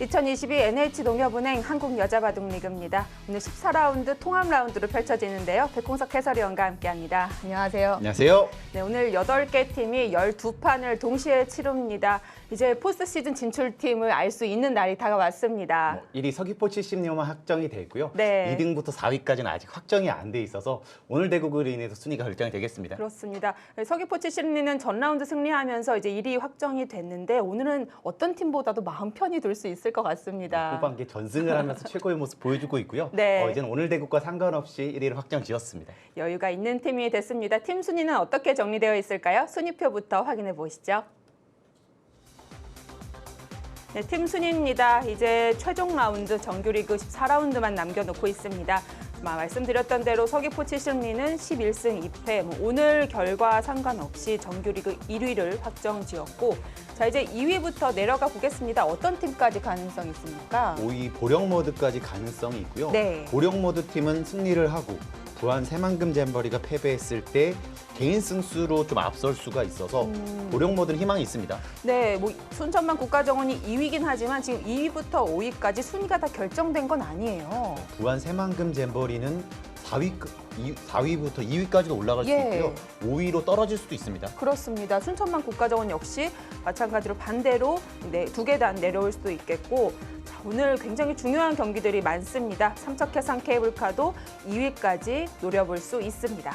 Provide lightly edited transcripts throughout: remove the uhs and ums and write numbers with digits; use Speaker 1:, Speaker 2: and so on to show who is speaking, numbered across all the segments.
Speaker 1: (2022) NH농협은행 한국여자바둑리그입니다. 오늘 14라운드 통합 라운드로 펼쳐지는데요. 백홍석 해설위원과 함께합니다. 안녕하세요.
Speaker 2: 안녕하세요.
Speaker 1: 네, 오늘 8개 팀이 12판을 동시에 치릅니다. 이제 포스트 시즌 진출팀을 알 수 있는 날이 다가왔습니다.
Speaker 2: 1위 서귀포 70리오만 확정이 돼 있고요.
Speaker 1: 네.
Speaker 2: 2등부터 4위까지는 아직 확정이 안 돼 있어서 오늘 대국으로 인해서 순위가 결정이 되겠습니다.
Speaker 1: 그렇습니다. 서귀포 70리는 전 라운드 승리하면서 이제 1위 확정이 됐는데 오늘은 어떤 팀보다도 마음 편히 둘 수 있을 것 같습니다.
Speaker 2: 후반기에 전승을 하면서 최고의 모습 보여주고 있고요.
Speaker 1: 네.
Speaker 2: 이제는 오늘 대국과 상관없이 1위를 확정 지었습니다.
Speaker 1: 여유가 있는 팀이 됐습니다. 팀 순위는 어떻게 정리되어 있을까요? 순위표부터 확인해 보시죠. 네, 팀 순위입니다. 이제 최종 라운드 정규리그 14라운드만 남겨놓고 있습니다. 말씀드렸던 대로 서귀포 70리는 11승 2패, 오늘 결과 상관없이 정규리그 1위를 확정지었고, 자 이제 2위부터 내려가 보겠습니다. 어떤 팀까지 가능성이 있습니까?
Speaker 2: 5위 보령모드까지 가능성이 있고요.
Speaker 1: 네.
Speaker 2: 보령모드 팀은 승리를 하고 부안 새만금 잼버리가 패배했을 때 개인 승수로 좀 앞설 수가 있어서 보령모드는 희망이 있습니다.
Speaker 1: 네, 순천만 국가정원이 2위긴 하지만 지금 2위부터 5위까지 순위가 다 결정된 건 아니에요.
Speaker 2: 부안 새만금 잼버리는 4위부터 2위까지도 올라갈 수 있고요. 5위로 떨어질 수도 있습니다.
Speaker 1: 그렇습니다. 순천만 국가정원 역시 마찬가지로 반대로 2계단 내려올 수도 있겠고, 자, 오늘 굉장히 중요한 경기들이 많습니다. 삼척해상 케이블카도 2위까지 노려볼 수 있습니다.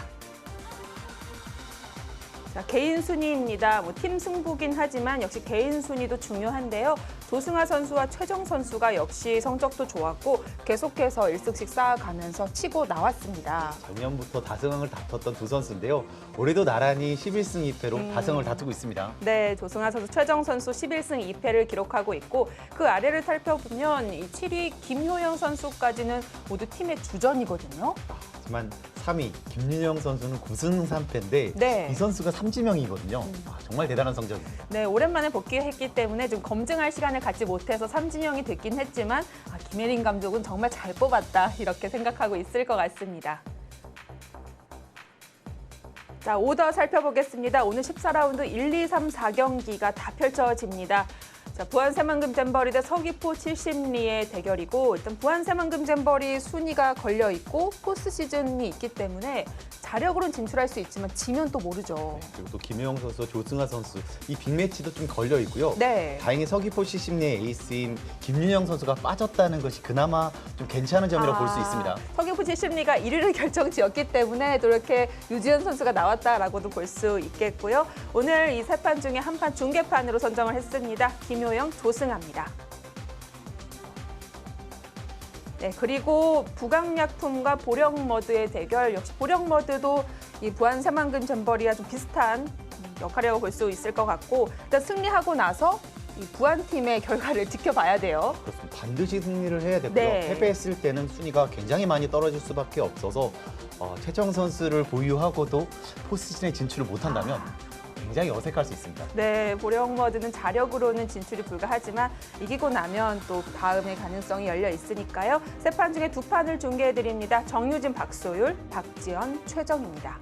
Speaker 1: 자, 개인 순위입니다. 팀 승부긴 하지만 역시 개인 순위도 중요한데요. 조승아 선수와 최정 선수가 역시 성적도 좋았고 계속해서 1승씩 쌓아가면서 치고 나왔습니다.
Speaker 2: 작년부터 다승왕을 다퉜던 두 선수인데요. 올해도 나란히 11승 2패로 다승을 다투고 있습니다.
Speaker 1: 네, 조승아 선수, 최정 선수 11승 2패를 기록하고 있고 그 아래를 살펴보면 이 7위 김효영 선수까지는 모두 팀의 주전이거든요.
Speaker 2: 하지만 3위 김윤영 선수는 9승 3패인데
Speaker 1: 네.
Speaker 2: 이 선수가 삼지명이거든요. 정말 대단한 성적입니다.
Speaker 1: 네, 오랜만에 복귀했기 때문에 좀 검증할 시간을 갖지 못해서 삼진영이 됐긴 했지만 김혜린 감독은 정말 잘 뽑았다 이렇게 생각하고 있을 것 같습니다. 자, 오더 살펴보겠습니다. 오늘 14라운드 1, 2, 3, 4경기가 다 펼쳐집니다. 자, 부안 새만금 잼버리 대 서귀포 70리의 대결이고, 일단 부안 새만금 잼버리 순위가 걸려 있고 포스트 시즌이 있기 때문에 자력으로는 진출할 수 있지만 지면 또 모르죠.
Speaker 2: 그리고 또 김효영 선수와 조승아 선수 이 빅매치도 좀 걸려 있고요.
Speaker 1: 네.
Speaker 2: 다행히 서귀포 70리의 에이스인 김윤영 선수가 빠졌다는 것이 그나마 좀 괜찮은 점이라고 볼 수 있습니다.
Speaker 1: 서귀포 70리가 1위를 결정지었기 때문에 또 이렇게 유지현 선수가 나왔다라고도 볼 수 있겠고요. 오늘 이 세 판 중에 한 판 중계판으로 선정을 했습니다. 김효영, 조승아입니다. 네, 그리고 부강약품과 보령머드의 대결, 역시 보령머드도 이 부안 새만금 잼버리와 좀 비슷한 역할이라고 볼 수 있을 것 같고, 일단 승리하고 나서 이 부안팀의 결과를 지켜봐야 돼요.
Speaker 2: 그렇습니다. 반드시 승리를 해야 되고요.
Speaker 1: 네.
Speaker 2: 패배했을 때는 순위가 굉장히 많이 떨어질 수밖에 없어서 최정 선수를 보유하고도 포스트시즌에 진출을 못한다면 굉장히 어색할 수 있습니다.
Speaker 1: 네, 보령머드는 자력으로는 진출이 불가하지만 이기고 나면 또 다음의 가능성이 열려 있으니까요. 세 판 중에 두 판을 중계해드립니다. 정유진, 박소율, 박지연, 최정입니다.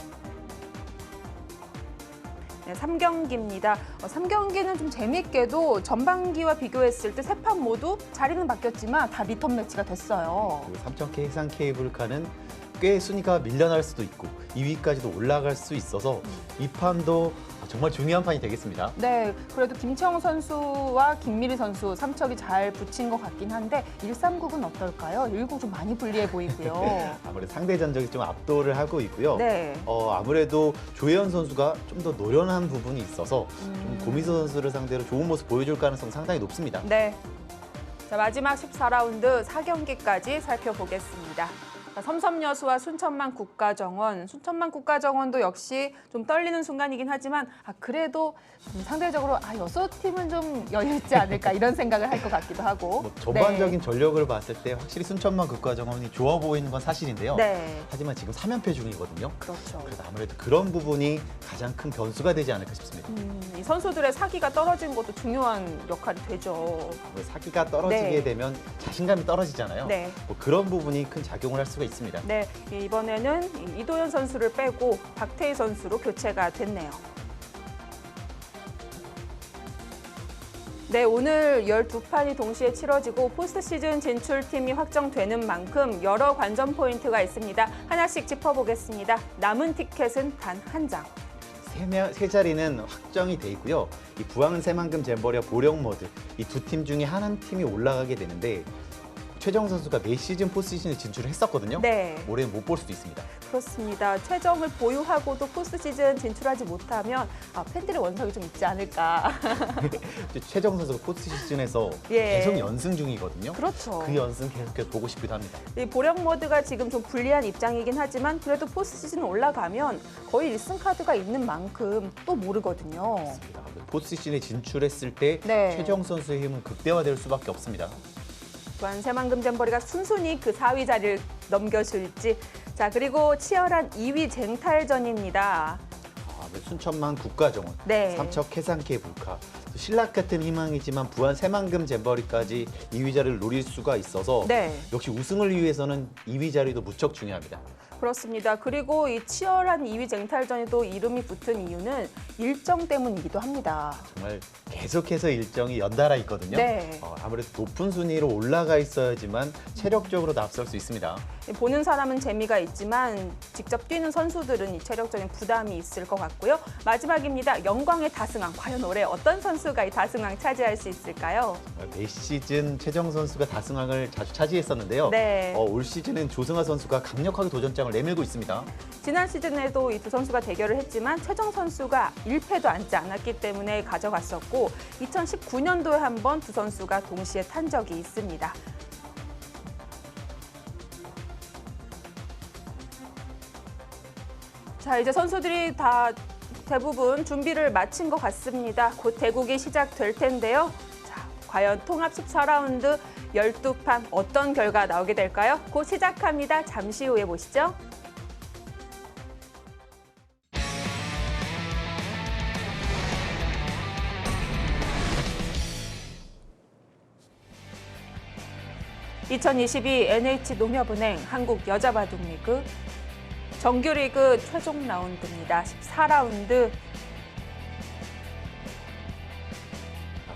Speaker 1: 네, 3경기입니다. 3경기는 좀 재밌게도 전반기와 비교했을 때 세 판 모두 자리는 바뀌었지만 다 리턴 매치가 됐어요.
Speaker 2: 삼척 해상 케이블카는 꽤 순위가 밀려날 수도 있고 2위까지도 올라갈 수 있어서 이 판도 정말 중요한 판이 되겠습니다.
Speaker 1: 네, 그래도 김채영 선수와 김미리 선수 삼척이 잘 붙인 것 같긴 한데 1-3국은 어떨까요? 1국 좀 많이 불리해 보이고요.
Speaker 2: 아무래도 상대 전적이 좀 압도를 하고 있고요.
Speaker 1: 네.
Speaker 2: 아무래도 조혜연 선수가 좀 더 노련한 부분이 있어서 좀 고미소 선수를 상대로 좋은 모습 보여줄 가능성 상당히 높습니다.
Speaker 1: 네. 자, 마지막 14라운드 4경기까지 살펴보겠습니다. 섬섬여수와 순천만 국가정원. 순천만 국가정원도 역시 좀 떨리는 순간이긴 하지만 그래도 상대적으로 여수 팀은 좀 여유 있지 않을까 이런 생각을 할 것 같기도 하고.
Speaker 2: 전반적인 전력을 봤을 때 확실히 순천만 국가정원이 좋아 보이는 건 사실인데요.
Speaker 1: 네.
Speaker 2: 하지만 지금 3연패 중이거든요.
Speaker 1: 그렇죠.
Speaker 2: 그래서 아무래도 그런 부분이 가장 큰 변수가 되지 않을까 싶습니다.
Speaker 1: 이 선수들의 사기가 떨어진 것도 중요한 역할이 되죠.
Speaker 2: 사기가 떨어지게
Speaker 1: 네.
Speaker 2: 되면 자신감이 떨어지잖아요.
Speaker 1: 네.
Speaker 2: 그런 부분이 큰 작용을 할 수가 수가 있습니다.
Speaker 1: 네, 이번에는 이도현 선수를 빼고 박태희 선수로 교체가 됐네요. 네, 오늘 12판이 동시에 치러지고 포스트 시즌 진출팀이 확정되는 만큼 여러 관전 포인트가 있습니다. 하나씩 짚어보겠습니다. 남은 티켓은 단 한 장.
Speaker 2: 세 자리는 확정이 돼 있고요. 이 부항 새만금 잼버리와 보령머드 이 두 팀 중에 한 팀이 올라가게 되는데 최정 선수가 매 시즌 포스트 시즌에 진출을 했었거든요.
Speaker 1: 네.
Speaker 2: 올해는 못 볼 수도 있습니다.
Speaker 1: 그렇습니다. 최정을 보유하고도 포스트 시즌 진출하지 못하면 팬들의 원석이 좀 있지 않을까.
Speaker 2: 최정 선수가 포스트 시즌에서
Speaker 1: 예.
Speaker 2: 계속 연승 중이거든요.
Speaker 1: 그렇죠.
Speaker 2: 그 연승 계속해서 보고 싶기도 합니다.
Speaker 1: 이 보령머드가 지금 좀 불리한 입장이긴 하지만 그래도 포스트 시즌 올라가면 거의 1승 카드가 있는 만큼 또 모르거든요.
Speaker 2: 포스트 시즌에 진출했을 때
Speaker 1: 네.
Speaker 2: 최정 선수의 힘은 극대화될 수밖에 없습니다.
Speaker 1: 부안 새만금 잼버리가 순순히 그 4위 자리를 넘겨줄지. 자, 그리고 치열한 2위 쟁탈전입니다.
Speaker 2: 순천만 국가정원,
Speaker 1: 네.
Speaker 2: 삼척 해상케 불카, 신락 같은 희망이지만 부안 새만금 잼버리까지 2위 자리를 노릴 수가 있어서
Speaker 1: 네.
Speaker 2: 역시 우승을 위해서는 2위 자리도 무척 중요합니다.
Speaker 1: 그렇습니다. 그리고 이 치열한 2위 쟁탈전에도 이름이 붙은 이유는 일정 때문이기도 합니다.
Speaker 2: 정말 계속해서 일정이 연달아 있거든요.
Speaker 1: 네.
Speaker 2: 아무래도 높은 순위로 올라가 있어야지만 체력적으로도 앞설 수 있습니다.
Speaker 1: 보는 사람은 재미가 있지만 직접 뛰는 선수들은 이 체력적인 부담이 있을 것 같고요. 마지막입니다. 영광의 다승왕. 과연 올해 어떤 선수가 이 다승왕 차지할 수 있을까요?
Speaker 2: 매 시즌 최정 선수가 다승왕을 자주 차지했었는데요.
Speaker 1: 네.
Speaker 2: 올 시즌은 조승아 선수가 강력하게 도전장을 내밀고 있습니다.
Speaker 1: 지난 시즌에도 이 두 선수가 대결을 했지만 최정 선수가 1패도 앉지 않았기 때문에 가져갔었고 2019년도에 한번 두 선수가 동시에 탄 적이 있습니다. 자, 이제 선수들이 다 대부분 준비를 마친 것 같습니다. 곧 대국이 시작될 텐데요. 자, 과연 통합 14라운드 12판 어떤 결과 나오게 될까요? 곧 시작합니다. 잠시 후에 보시죠. (2022) NH농협은행 한국여자바둑리그 정규리그 최종 라운드입니다. 14라운드.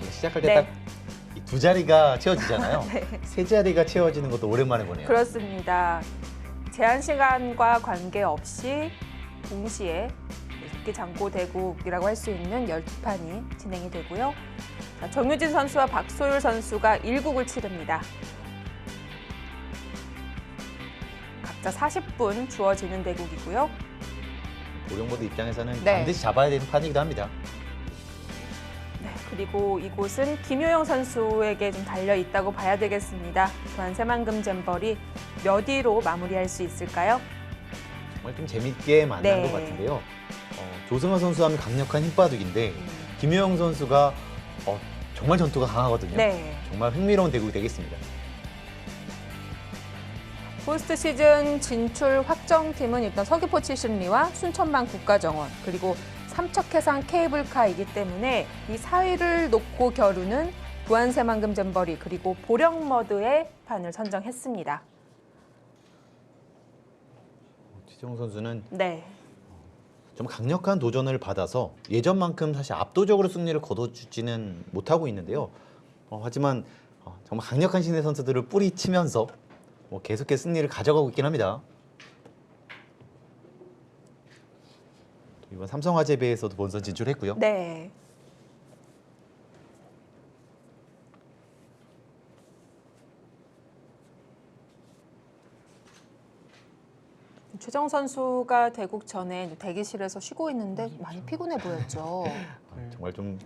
Speaker 2: 시작할 때
Speaker 1: 네.
Speaker 2: 딱 이 두 자리가 채워지잖아요.
Speaker 1: 네.
Speaker 2: 세 자리가 채워지는 것도 오랜만에 보네요.
Speaker 1: 그렇습니다. 제한 시간과 관계없이 동시에 장고대국이라고 할 수 있는 12판이 진행이 되고요. 자, 정유진 선수와 박소율 선수가 1국을 치릅니다. 각자 40분 주어지는 대국이고요.
Speaker 2: 보령보드 입장에서는
Speaker 1: 네.
Speaker 2: 반드시 잡아야 되는 판이기도 합니다.
Speaker 1: 네, 그리고 이곳은 김효영 선수에게 좀 달려 있다고 봐야 되겠습니다. 부안 새만금 잼버리 몇 위로 마무리할 수 있을까요?
Speaker 2: 정말 좀 재밌게 만난
Speaker 1: 네.
Speaker 2: 것 같은데요. 조승아 선수 하면 강력한 힘바둑인데 김효영 선수가 정말 전투가 강하거든요.
Speaker 1: 네.
Speaker 2: 정말 흥미로운 대국이 되겠습니다.
Speaker 1: 포스트 시즌 진출 확정팀은 일단 서귀포 칠십리와 순천만 국가정원 그리고 삼척해상 케이블카이기 때문에 이 4위를 놓고 겨루는 부안 새만금 잼버리 그리고 보령머드의 판을 선정했습니다.
Speaker 2: 최정 선수는
Speaker 1: 네.
Speaker 2: 좀 강력한 도전을 받아서 예전만큼 사실 압도적으로 승리를 거둬주지는 못하고 있는데요. 하지만 정말 강력한 신의 선수들을 뿌리치면서 계속해서 승리를 가져가고 있긴 합니다. 이번 삼성화재배에서도 본선 진출했고요.
Speaker 1: 네. 최정 선수가 대국 전에 대기실에서 쉬고 있는데 많이 피곤해 보였죠.
Speaker 2: 정말 좀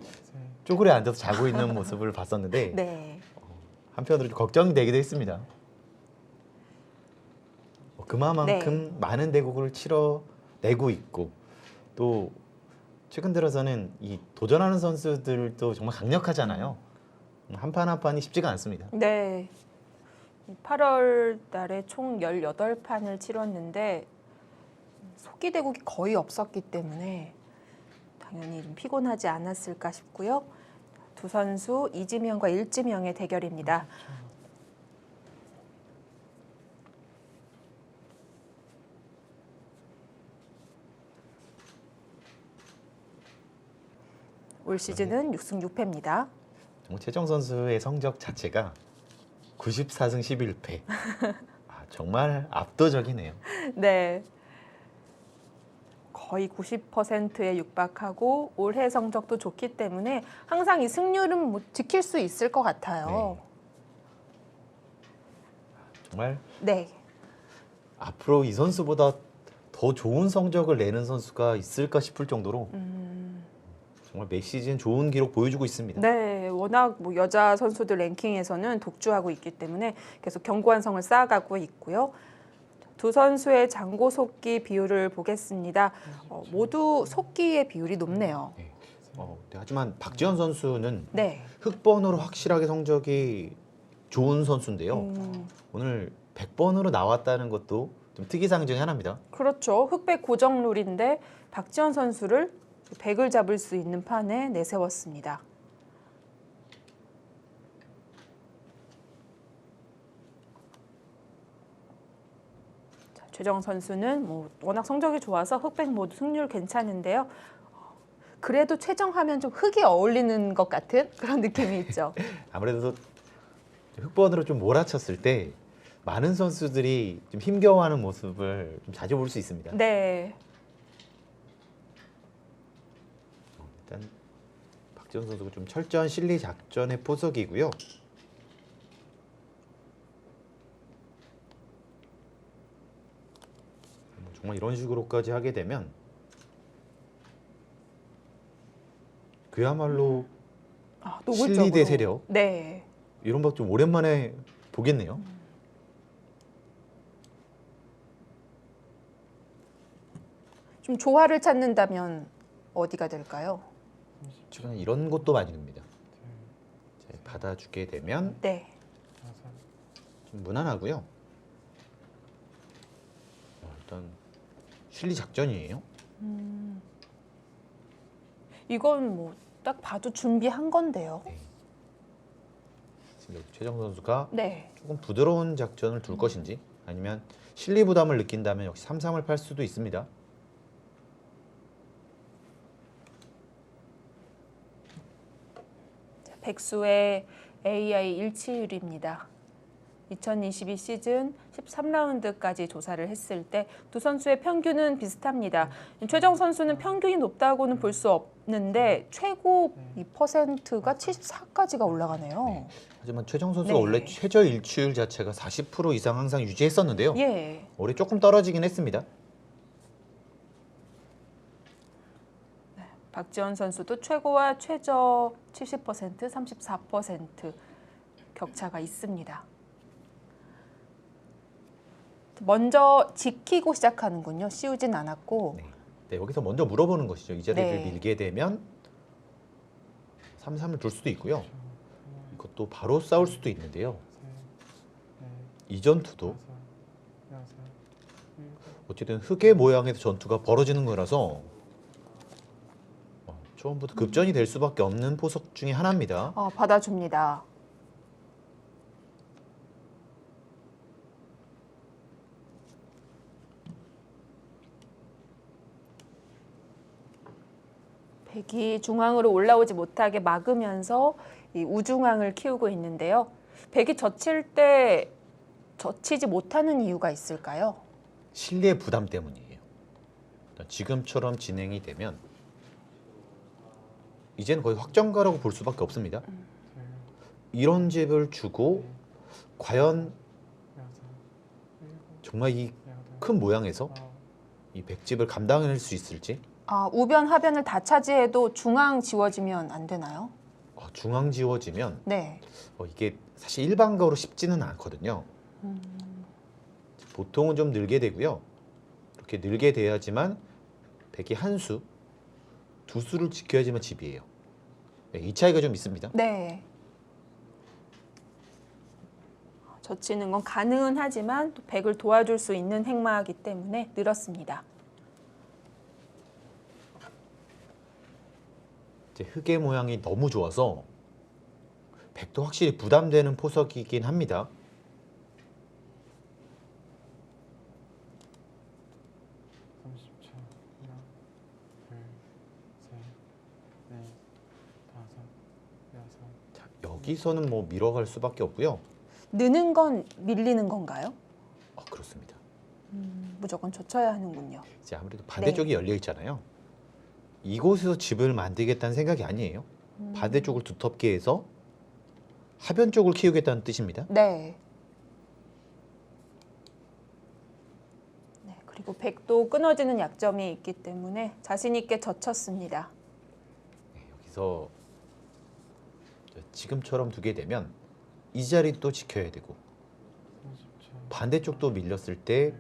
Speaker 2: 쪼그려 앉아서 자고 있는 모습을 봤었는데
Speaker 1: 네.
Speaker 2: 한편으로 좀 걱정이 되기도 했습니다. 그만큼 많은 대국을 치러내고 있고 또 최근 들어서는 이 도전하는 선수들도 정말 강력하잖아요. 한 판 한 판이 쉽지가 않습니다.
Speaker 1: 네. 8월 달에 총 18판을 치렀는데 속기 대국이 거의 없었기 때문에 당연히 좀 피곤하지 않았을까 싶고요. 두 선수 이지명과 일지명의 대결입니다. 올 시즌은 6승 6패입니다.
Speaker 2: 정말 최정 선수의 성적 자체가 94승 11패. 정말 압도적이네요.
Speaker 1: 네. 거의 90%에 육박하고 올해 성적도 좋기 때문에 항상 이 승률은 뭐 지킬 수 있을 것 같아요.
Speaker 2: 정말
Speaker 1: 네.
Speaker 2: 앞으로 이 선수보다 더 좋은 성적을 내는 선수가 있을까 싶을 정도로 정말 매 시즌 좋은 기록 보여주고 있습니다.
Speaker 1: 네, 워낙 뭐 여자 선수들 랭킹에서는 독주하고 있기 때문에 계속 견고한 성을 쌓아가고 있고요. 두 선수의 장고 속기 비율을 보겠습니다. 모두 속기의 비율이 높네요.
Speaker 2: 네. 하지만 박지현 선수는
Speaker 1: 네.
Speaker 2: 흑번으로 확실하게 성적이 좋은 선수인데요. 오늘 100번으로 나왔다는 것도 좀 특이사항 중에 하나입니다.
Speaker 1: 그렇죠. 흑백 고정 룰인데 박지현 선수를 100을 잡을 수 있는 판에 내세웠습니다. 자, 최정 선수는 뭐 워낙 성적이 좋아서 흑백 모두 승률 괜찮은데요. 그래도 최정하면 좀 흑이 어울리는 것 같은 그런 느낌이 있죠.
Speaker 2: 아무래도 흑번으로 좀 몰아쳤을 때 많은 선수들이 좀 힘겨워하는 모습을 좀 자주 볼 수 있습니다.
Speaker 1: 네.
Speaker 2: 일단 박지현 선수가 좀 철저한 실리 작전의 포석이고요. 정말 이런 식으로까지 하게 되면 그야말로
Speaker 1: 노골적으로.
Speaker 2: 실리 대 세력
Speaker 1: 네.
Speaker 2: 이런 거 좀 오랜만에 보겠네요.
Speaker 1: 좀 조화를 찾는다면 어디가 될까요?
Speaker 2: 최근에 이런 것도 많이 듭니다. 받아주게 되면
Speaker 1: 네.
Speaker 2: 좀 무난하고요. 일단 실리 작전이에요.
Speaker 1: 이건 뭐 딱 봐도 준비한 건데요.
Speaker 2: 네. 지금 여기 최정 선수가
Speaker 1: 네.
Speaker 2: 조금 부드러운 작전을 둘 것인지 아니면 실리 부담을 느낀다면 역시 3-3을 팔 수도 있습니다.
Speaker 1: 자, 백수의 AI 일치율입니다. 2022 시즌 13라운드까지 조사를 했을 때 두 선수의 평균은 비슷합니다. 최정 선수는 평균이 높다고는 볼 수 없는데 최고 2%가 74까지가 올라가네요.
Speaker 2: 네. 하지만 최정 선수가
Speaker 1: 네.
Speaker 2: 원래 최저 일치율 자체가 40% 이상 항상 유지했었는데요.
Speaker 1: 예.
Speaker 2: 올해 조금 떨어지긴 했습니다.
Speaker 1: 박지원 선수도 최고와 최저 70%, 34% 격차가 있습니다. 먼저 지키고 시작하는군요. 씌우진 않았고.
Speaker 2: 네, 여기서 먼저 물어보는 것이죠. 이 자리를
Speaker 1: 네.
Speaker 2: 밀게 되면 3-3을 둘 수도 있고요. 이것도 바로 싸울 수도 있는데요. 이 전투도 어쨌든 흑의 모양에서 전투가 벌어지는 거라서 처음부터 급전이 될 수밖에 없는 포석 중에 하나입니다.
Speaker 1: 받아줍니다. 백이 중앙으로 올라오지 못하게 막으면서 이 우중앙을 키우고 있는데요. 백이 젖힐 때 젖히지 못하는 이유가 있을까요?
Speaker 2: 실리의 부담 때문이에요. 지금처럼 진행이 되면 이제는 거의 확정가라고 볼 수밖에 없습니다. 이런 집을 주고 과연 정말 이 큰 모양에서 이 백집을 감당할 수 있을지.
Speaker 1: 우변 하변을 다 차지해도 중앙 지워지면 안 되나요?
Speaker 2: 중앙 지워지면
Speaker 1: 네.
Speaker 2: 이게 사실 일반가로 쉽지는 않거든요. 보통은 좀 늘게 되고요. 이렇게 늘게 돼야지만 백이 한 수, 두 수를 지켜야지만 집이에요. 네, 이 차이가 좀 있습니다.
Speaker 1: 네. 젖히는 건 가능은 하지만 또 백을 도와줄 수 있는 행마이기 때문에 늘었습니다.
Speaker 2: 이제 흑의 모양이 너무 좋아서 백도 확실히 부담되는 포석이긴 합니다. 여기서는 뭐 밀어갈 수밖에 없고요.
Speaker 1: 느는 건 밀리는 건가요?
Speaker 2: 그렇습니다.
Speaker 1: 무조건 젖혀야 하는군요.
Speaker 2: 이제 아무래도 반대쪽이 열려 있잖아요. 이곳에서 집을 만들겠다는 생각이 아니에요. 반대쪽을 두텁게 해서 하변 쪽을 키우겠다는 뜻입니다.
Speaker 1: 네. 네, 그리고 백도 끊어지는 약점이 있기 때문에 자신 있게 젖혔습니다.
Speaker 2: 네, 여기서 지금처럼 두게 되면 이 자리 또 지켜야 되고 반대쪽도 밀렸을 때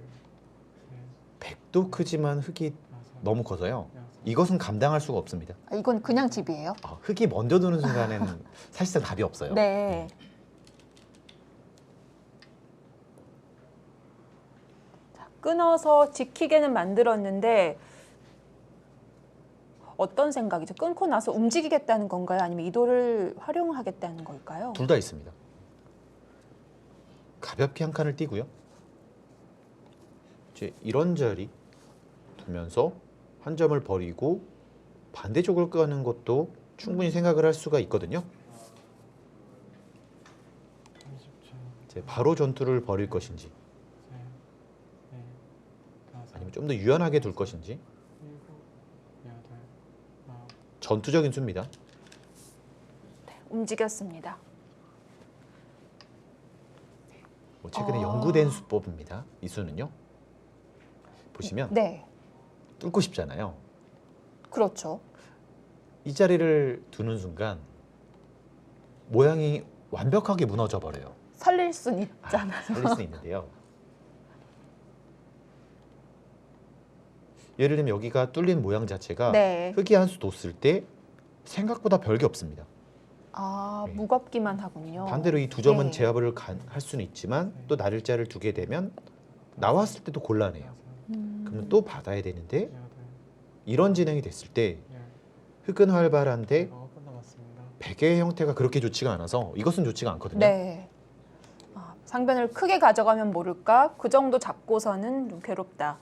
Speaker 2: 백도 크지만 흙이 너무 커서요. 이것은 감당할 수가 없습니다.
Speaker 1: 아, 이건 그냥 집이에요?
Speaker 2: 흙이 먼저 두는 순간에는 사실상 답이 없어요.
Speaker 1: 네. 자, 끊어서 지키게는 만들었는데 어떤 생각이죠? 끊고 나서 움직이겠다는 건가요? 아니면 이 돌을 활용하겠다는 걸까요?
Speaker 2: 둘 다 있습니다. 가볍게 한 칸을 띄고요. 이제 이런 자리 두면서 한 점을 버리고 반대쪽을 끄는 것도 충분히 생각을 할 수가 있거든요. 이제 바로 전투를 벌일 것인지 아니면 좀 더 유연하게 둘 것인지 전투적인 수입니다.
Speaker 1: 움직였습니다.
Speaker 2: 뭐 최근에 연구된 수법입니다. 이 수는요. 보시면
Speaker 1: 네,
Speaker 2: 뚫고 싶잖아요.
Speaker 1: 그렇죠.
Speaker 2: 이 자리를 두는 순간 모양이 완벽하게 무너져 버려요.
Speaker 1: 살릴 순 있잖아요.
Speaker 2: 살릴 수 있는데요. 예를 들면 여기가 뚫린 모양 자체가
Speaker 1: 네.
Speaker 2: 흙이 한 수 뒀을 때 생각보다 별게 없습니다.
Speaker 1: 아,
Speaker 2: 네.
Speaker 1: 무겁기만 하군요.
Speaker 2: 반대로 이 두 점은
Speaker 1: 네.
Speaker 2: 제압을 할 수는 있지만 또 나를자를 두게 되면 나왔을 때도 곤란해요. 그러면 또 받아야 되는데 이런 진행이 됐을 때 흙은 활발한데 베개의 형태가 그렇게 좋지가 않아서 이것은 좋지가 않거든요.
Speaker 1: 네. 아, 상변을 크게 가져가면 모를까? 그 정도 잡고서는 좀 괴롭다.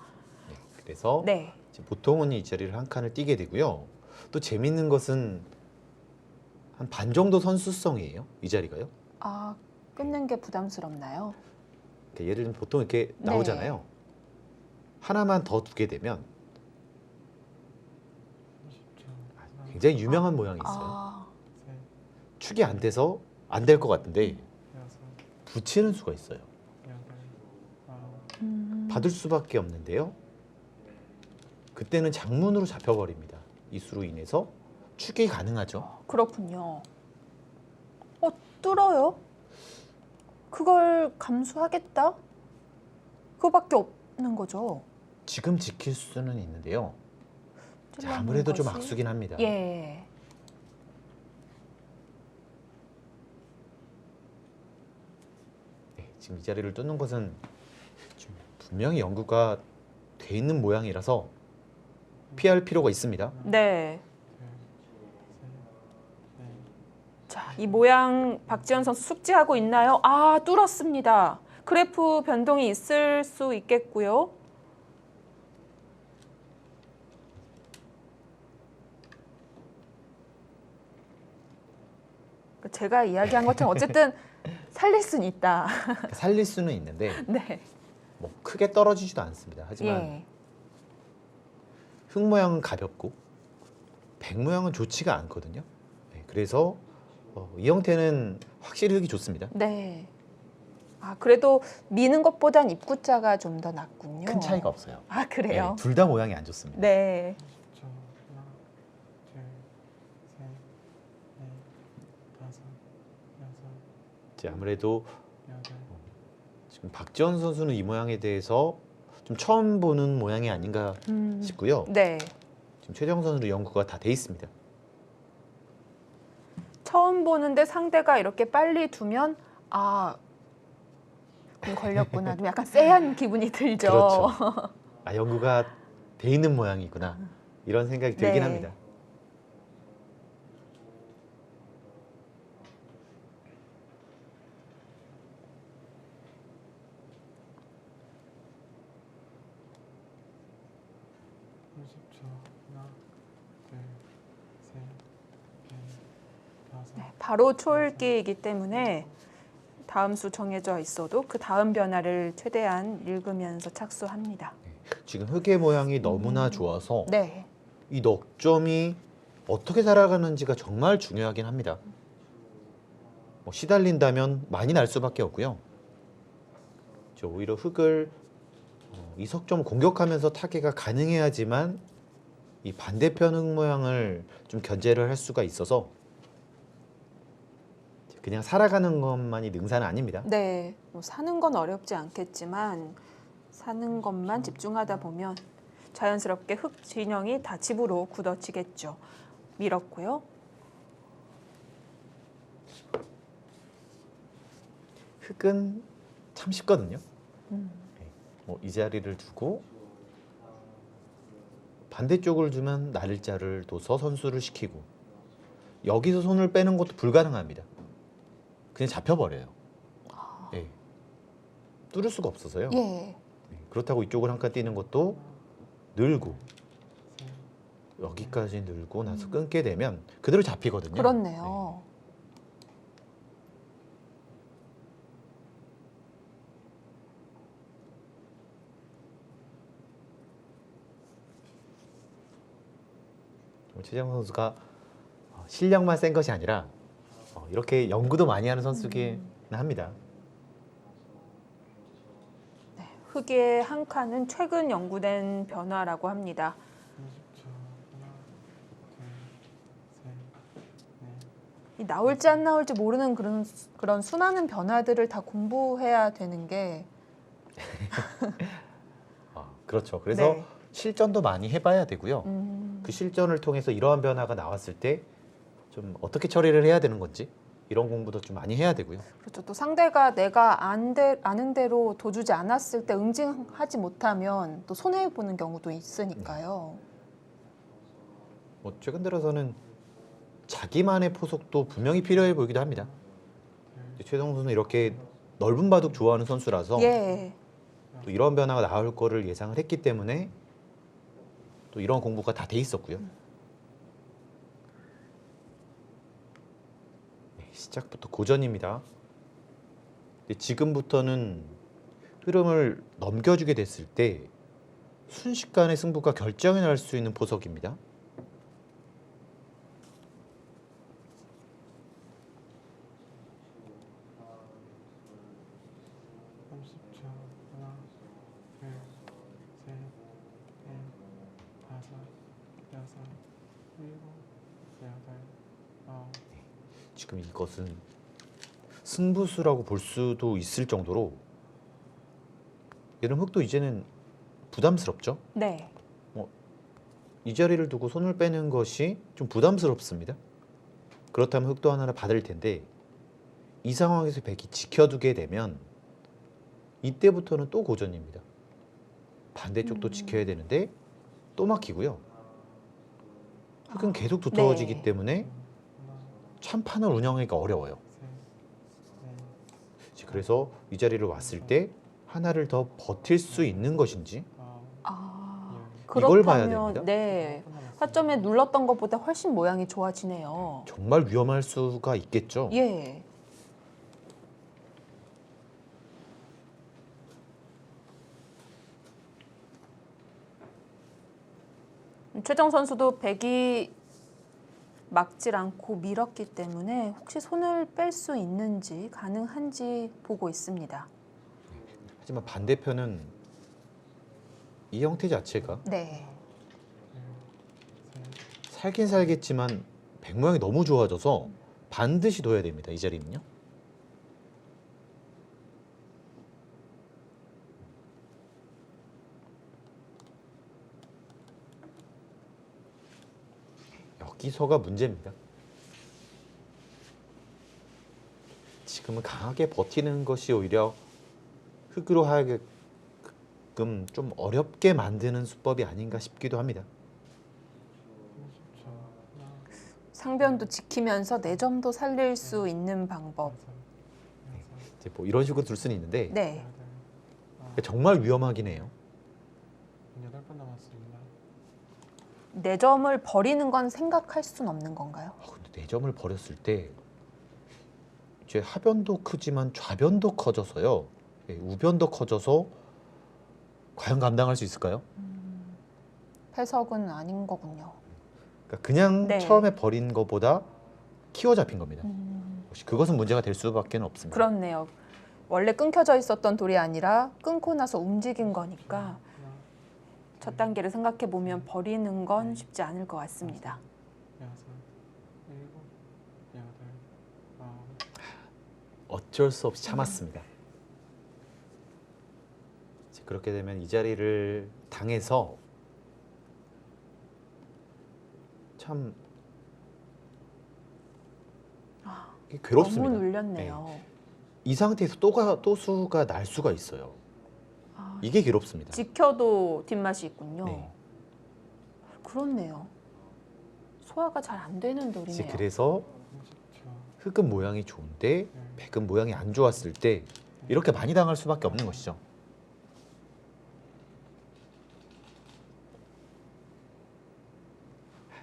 Speaker 2: 네, 그래서
Speaker 1: 네.
Speaker 2: 이제 보통은 이 자리를 한 칸을 띄게 되고요. 또 재밌는 것은 한 반 정도 선수성이에요. 이 자리가요.
Speaker 1: 아, 끊는 게 부담스럽나요?
Speaker 2: 그러니까 예를 들면 보통 이렇게
Speaker 1: 네.
Speaker 2: 나오잖아요. 하나만 더 두게 되면 굉장히 유명한 모양이 있어요.
Speaker 1: 아,
Speaker 2: 축이 안 돼서 안 될 것 같은데 붙이는 수가 있어요. 받을 수밖에 없는데요. 그때는 장문으로 잡혀버립니다. 이 수로 인해서 축이 가능하죠.
Speaker 1: 그렇군요. 뚫어요? 그걸 감수하겠다? 그거밖에 없는 거죠.
Speaker 2: 지금 지킬 수는 있는데요. 자,
Speaker 1: 찔러보는
Speaker 2: 아무래도 좀
Speaker 1: 것이?
Speaker 2: 악수긴 합니다.
Speaker 1: 예.
Speaker 2: 네, 지금 이 자리를 뚫는 것은 지금 분명히 연구가 돼 있는 모양이라서 피할 필요가 있습니다.
Speaker 1: 네. 자, 이 모양 박지현 선수 숙지하고 있나요? 아, 뚫었습니다. 그래프 변동이 있을 수 있겠고요. 제가 이야기한 것처럼 어쨌든 살릴 수는 있다.
Speaker 2: 살릴 수는 있는데
Speaker 1: 네.
Speaker 2: 뭐 크게 떨어지지도 않습니다. 하지만
Speaker 1: 예.
Speaker 2: 흙 모양은 가볍고 백 모양은 좋지가 않거든요. 네, 그래서 이 형태는 확실히 흙이 좋습니다.
Speaker 1: 네. 아, 그래도 미는 것보단 입구자가 좀 더 낫군요.
Speaker 2: 큰 차이가 없어요.
Speaker 1: 아, 그래요?
Speaker 2: 둘 다 모양이 안 좋습니다.
Speaker 1: 네.
Speaker 2: 이제 아무래도 지금 박지원 선수는 이 모양에 대해서 좀 처음 보는 모양이 아닌가 싶고요.
Speaker 1: 네.
Speaker 2: 지금 최정 선수도 연구가 다 돼 있습니다.
Speaker 1: 처음 보는데 상대가 이렇게 빨리 두면 아, 공 걸렸구나. 좀 약간 쎄한 기분이 들죠.
Speaker 2: 그렇죠. 아, 연구가 돼 있는 모양이구나. 이런 생각이 들긴
Speaker 1: 네.
Speaker 2: 합니다.
Speaker 1: 네, 바로 초읽기이기 때문에 다음 수 정해져 있어도 그 다음 변화를 최대한 읽으면서 착수합니다.
Speaker 2: 지금 흙의 모양이 너무나 좋아서
Speaker 1: 네.
Speaker 2: 이 넉점이 어떻게 살아가는지가 정말 중요하긴 합니다. 뭐 시달린다면 많이 날 수밖에 없고요. 오히려 흙을 이 석점 공격하면서 타개가 가능해야지만 이 반대편 흙 모양을 좀 견제를 할 수가 있어서 그냥 살아가는 것만이 능사는 아닙니다.
Speaker 1: 네. 뭐 사는 건 어렵지 않겠지만 사는 것만 집중하다 보면 자연스럽게 흙 진영이 다 집으로 굳어지겠죠. 밀었고요.
Speaker 2: 흙은 참 쉽거든요. 이 자리를 두고 반대쪽을 두면 날짜를 둬서 선수를 시키고 여기서 손을 빼는 것도 불가능합니다. 그냥 잡혀버려요. 예. 뚫을 수가 없어서요.
Speaker 1: 예.
Speaker 2: 그렇다고 이쪽을 한 칸 뛰는 것도 늘고 여기까지 늘고 나서 끊게 되면 그대로 잡히거든요.
Speaker 1: 그렇네요.
Speaker 2: 최정 선수가 실력만 센 것이 아니라 이렇게 연구도 많이 하는 선수긴 합니다.
Speaker 1: 네, 흙의 한 칸은 최근 연구된 변화라고 합니다. 이 나올지 안 나올지 모르는 그런 수많은 변화들을 다 공부해야 되는 게
Speaker 2: 그렇죠. 그래서
Speaker 1: 네.
Speaker 2: 실전도 많이 해봐야 되고요. 그 실전을 통해서 이러한 변화가 나왔을 때 좀 어떻게 처리를 해야 되는 건지 이런 공부도 좀 많이 해야 되고요.
Speaker 1: 그렇죠. 또 상대가 내가 아는 대로 도주지 않았을 때 응징하지 못하면 또 손해 보는 경우도 있으니까요.
Speaker 2: 최근 들어서는 자기만의 포석도 분명히 필요해 보이기도 합니다. 최동 선수는 이렇게 넓은 바둑 좋아하는 선수라서
Speaker 1: 예.
Speaker 2: 또 이런 변화가 나올 거를 예상을 했기 때문에 또 이런 공부가 다 돼 있었고요. 시작부터 고전입니다. 지금부터는 흐름을 넘겨주게 됐을 때 순식간에 승부가 결정이 날 수 있는 포석입니다. 지금 이것은 승부수라고 볼 수도 있을 정도로 이런 흙도 이제는 부담스럽죠.
Speaker 1: 네.
Speaker 2: 이 자리를 두고 손을 빼는 것이 좀 부담스럽습니다. 그렇다면 흙도 하나를 받을 텐데 이 상황에서 백이 지켜두게 되면 이때부터는 또 고전입니다. 반대쪽도 지켜야 되는데 또 막히고요. 흙은 계속 두터워지기
Speaker 1: 네.
Speaker 2: 때문에 참판을 운영하기가 어려워요. 그래서 이 자리를 왔을 때 하나를 더 버틸 수 있는 것인지 이걸 봐야
Speaker 1: 그렇다면
Speaker 2: 됩니다.
Speaker 1: 네. 화점에 눌렀던 것보다 훨씬 모양이 좋아지네요.
Speaker 2: 정말 위험할 수가 있겠죠.
Speaker 1: 예. 최정 선수도 백이 막질 않고 밀었기 때문에 혹시 손을 뺄 수 있는지 가능한지 보고 있습니다.
Speaker 2: 하지만 반대편은 이 형태 자체가
Speaker 1: 네.
Speaker 2: 살긴 살겠지만 백 모양이 너무 좋아져서 반드시 둬야 됩니다. 이 자리는요. 여기서가 문제입니다. 지금은 강하게 버티는 것이 오히려 흙으로 하여금 좀 어렵게 만드는 수법이 아닌가 싶기도 합니다.
Speaker 1: 상변도 지키면서 내 점도 살릴 수 있는 방법.
Speaker 2: 이제 뭐 이런 식으로 둘 수는 있는데
Speaker 1: 네.
Speaker 2: 정말 위험하긴 해요.
Speaker 3: 8번 남았습니다.
Speaker 1: 내 점을 버리는 건 생각할 수는 없는 건가요?
Speaker 2: 근데 4점을 버렸을 때 이제 하변도 크지만 좌변도 커져서요. 예, 우변도 커져서 과연 감당할 수 있을까요?
Speaker 1: 패석은 아닌 거군요.
Speaker 2: 그러니까 그냥
Speaker 1: 네.
Speaker 2: 처음에 버린 것보다 키워 잡힌 겁니다. 혹시 그것은 문제가 될 수밖에 없습니다.
Speaker 1: 그렇네요. 원래 끊겨져 있었던 돌이 아니라 끊고 나서 움직인 거니까 첫 단계를 생각해 보면 버리는 건 쉽지 않을 것 같습니다.
Speaker 3: 6, 7, 8, 9.
Speaker 2: 어쩔 수 없이 참았습니다. 이제 그렇게 되면 이 자리를 당해서 참 이게 괴롭습니다.
Speaker 1: 너무 눌렸네요.
Speaker 2: 이 상태에서 또 수가 날 수가 있어요.
Speaker 1: 아,
Speaker 2: 이게 괴롭습니다.
Speaker 1: 지켜도 뒷맛이 있군요.
Speaker 2: 네.
Speaker 1: 그렇네요. 소화가 잘 안 되는
Speaker 2: 이제
Speaker 1: 돌이네요.
Speaker 2: 그래서
Speaker 3: 30초.
Speaker 2: 흙은 모양이 좋은데 백은 모양이 안 좋았을 때 이렇게 많이 당할 수밖에 없는 것이죠.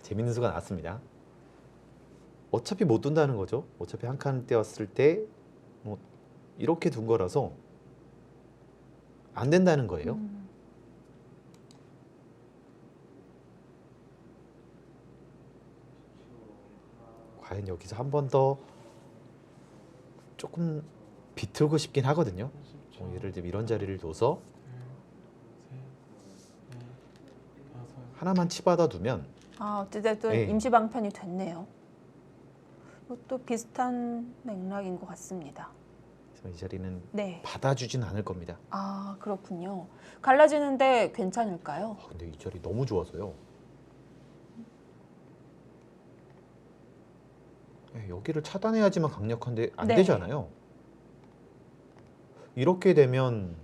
Speaker 2: 재밌는 수가 나왔습니다. 어차피 못 둔다는 거죠. 어차피 한 칸 떼었을 때 뭐 이렇게 둔 거라서 안 된다는 거예요. 과연 여기서 한 번 더 조금 비틀고 싶긴 하거든요.
Speaker 3: 30초.
Speaker 2: 예를 들면 이런 자리를 둬서
Speaker 3: 둘, 셋, 넷, 다섯.
Speaker 2: 하나만 치받아 두면
Speaker 1: 아, 어찌됐든
Speaker 2: 네.
Speaker 1: 임시 방편이 됐네요. 이것도 비슷한 맥락인 것 같습니다.
Speaker 2: 그래서 이 자리는
Speaker 1: 네.
Speaker 2: 받아주진 않을 겁니다.
Speaker 1: 아, 그렇군요. 갈라지는데 괜찮을까요?
Speaker 2: 근데 이 자리 너무 좋아서요. 네, 여기를 차단해야지만 강력한데 안
Speaker 1: 네.
Speaker 2: 되잖아요. 이렇게 되면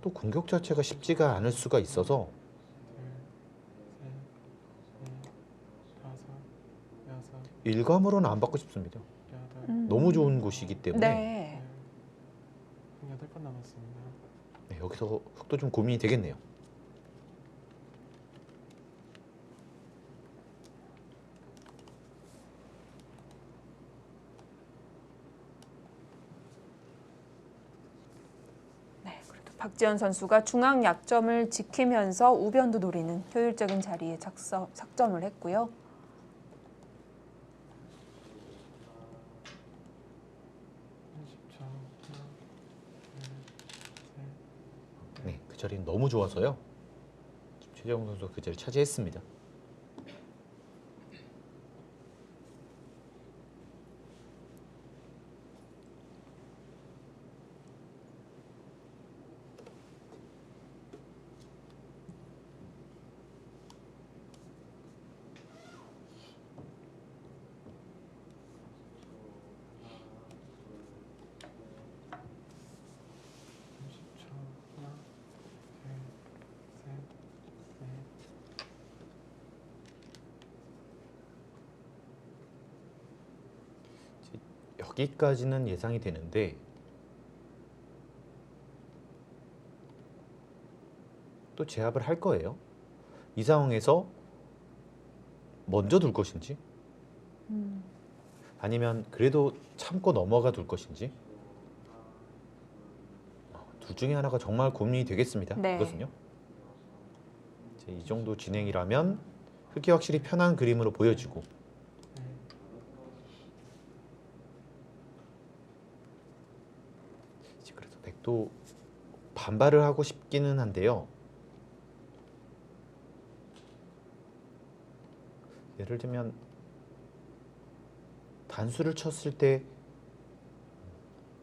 Speaker 2: 또 공격 자체가 쉽지가 않을 수가 있어서
Speaker 3: 둘, 셋, 넷, 다섯, 여섯,
Speaker 2: 일감으로는 안 받고 싶습니다.
Speaker 3: 여덟,
Speaker 2: 너무 좋은 곳이기 때문에
Speaker 1: 네.
Speaker 3: 8번 남았습니다.
Speaker 2: 네, 여기서 흙도 좀 고민이 되겠네요.
Speaker 1: 네, 그래도 박지현 선수가 중앙 약점을 지키면서 우변도 노리는 효율적인 자리에 작점을 했고요.
Speaker 2: 네, 그 자리는 너무 좋아서요. 최재형 선수가 그 자리 차지했습니다. 여기까지는 예상이 되는데 또 제압을 할 거예요. 이 상황에서 먼저 둘 것인지 아니면 그래도 참고 넘어가 둘 것인지 둘 중에 하나가 정말 고민이 되겠습니다.
Speaker 1: 네.
Speaker 2: 이것은요. 이제 이 정도 진행이라면 흙이 확실히 편한 그림으로 보여지고 이제 그래서 백도 반발을 하고 싶기는 한데요. 예를 들면 단수를 쳤을 때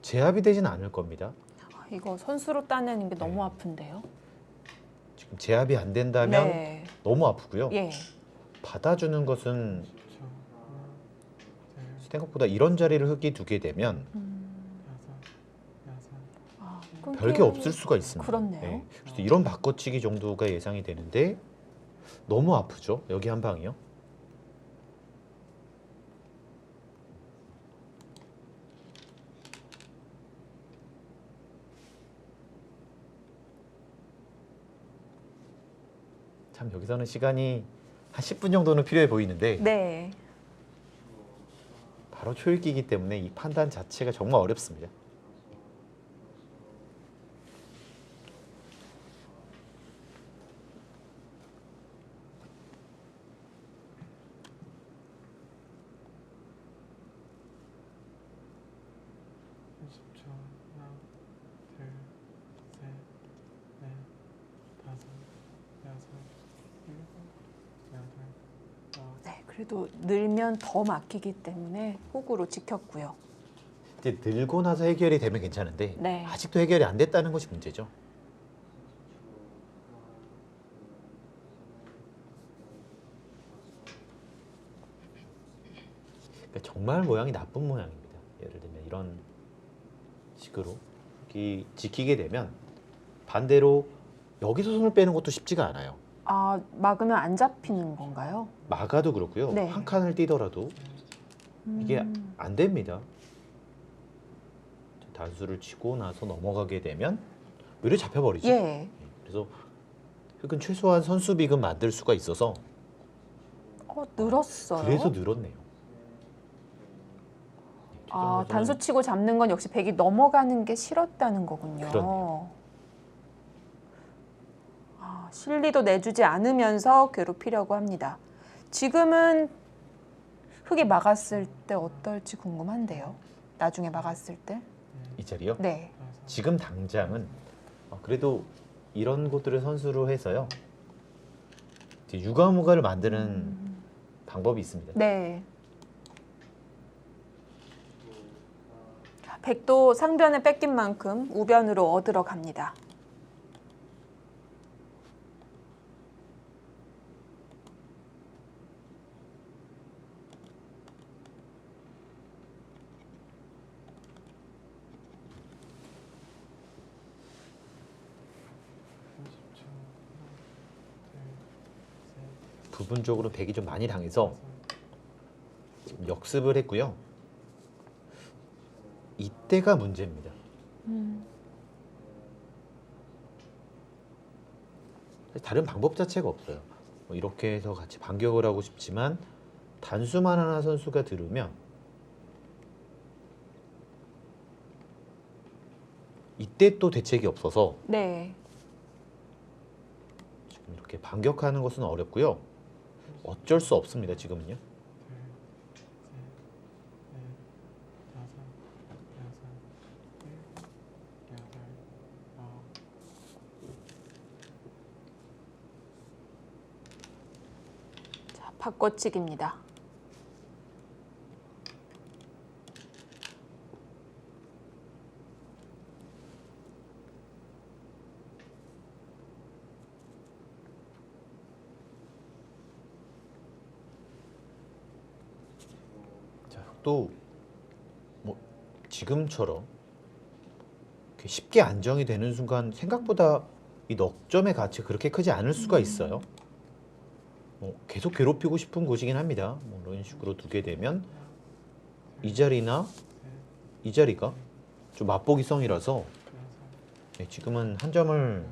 Speaker 2: 제압이 되진 않을 겁니다.
Speaker 1: 아, 이거 선수로 따내는 게 너무
Speaker 2: 네.
Speaker 1: 아픈데요.
Speaker 2: 지금 제압이 안 된다면
Speaker 1: 네.
Speaker 2: 너무 아프고요.
Speaker 1: 예.
Speaker 2: 받아주는 것은 생각보다 이런 자리를 흙이 두게 되면
Speaker 1: 아,
Speaker 2: 별게 없을 수가 있습니다.
Speaker 1: 그렇네요.
Speaker 2: 그래서 이런 바꿔치기 정도가 예상이 되는데 너무 아프죠. 여기 한 방이요. 참 여기서는 시간이 한 10분 정도는 필요해 보이는데
Speaker 1: 네.
Speaker 2: 바로 초읽기이기 때문에 이 판단 자체가 정말 어렵습니다.
Speaker 3: 하나, 둘, 셋, 넷, 다섯, 여섯, 일곱, 여덟, 아홉.
Speaker 1: 네, 그래도 늘면 더 막히기 때문에 훅으로 지켰고요.
Speaker 2: 이제 늘고 나서 해결이 되면 괜찮은데
Speaker 1: 네.
Speaker 2: 아직도 해결이 안 됐다는 것이 문제죠. 그러니까 정말 모양이 나쁜 모양입니다. 예를 들면 이런 식으로 여기 지키게 되면 반대로 여기서 손을 빼는 것도 쉽지가 않아요.
Speaker 1: 아, 막으면 안 잡히는 건가요?
Speaker 2: 막아도 그렇고요.
Speaker 1: 네.
Speaker 2: 한 칸을 띄더라도 이게 안 됩니다. 단수를 치고 나서 넘어가게 되면 오히려 잡혀버리죠.
Speaker 1: 예.
Speaker 2: 그래서 흙은 최소한 선수빅은 만들 수가 있어서
Speaker 1: 늘었어요.
Speaker 2: 그래서 늘었네요.
Speaker 1: 아, 단수 치고 잡는 건 역시 백이 넘어가는 게 싫었다는 거군요.
Speaker 2: 그렇네요.
Speaker 1: 아, 실리도 내주지 않으면서 괴롭히려고 합니다. 지금은 흙이 막았을 때 어떨지 궁금한데요. 나중에 막았을 때.
Speaker 2: 이 자리요?
Speaker 1: 네.
Speaker 2: 지금 당장은 그래도 이런 곳들을 선수로 해서요. 이제 유가무가를 만드는 방법이 있습니다.
Speaker 1: 네. 백도 상변에 뺏긴 만큼 우변으로 얻으러 갑니다.
Speaker 2: 부분적으로 백이 좀 많이 당해서 지금 역습을 했고요. 이때가 문제입니다. 다른 방법 자체가 없어요. 뭐 이렇게 해서 같이 반격을 하고 싶지만 단수만 하나 선수가 들으면 이때 또 대책이 없어서
Speaker 1: 네.
Speaker 2: 지금 이렇게 반격하는 것은 어렵고요. 어쩔 수 없습니다. 지금은요.
Speaker 1: 자, 바꿔치기입니다.
Speaker 2: 자, 또 뭐 지금처럼 이렇게 쉽게 안정이 되는 순간 생각보다 이 넉점의 가치가 그렇게 크지 않을 수가 있어요. 뭐 계속 괴롭히고 싶은 곳이긴 합니다. 뭐 이런 식으로 두게 되면 이 자리나 이 자리가 좀 맛보기성이라서 지금은 한 점을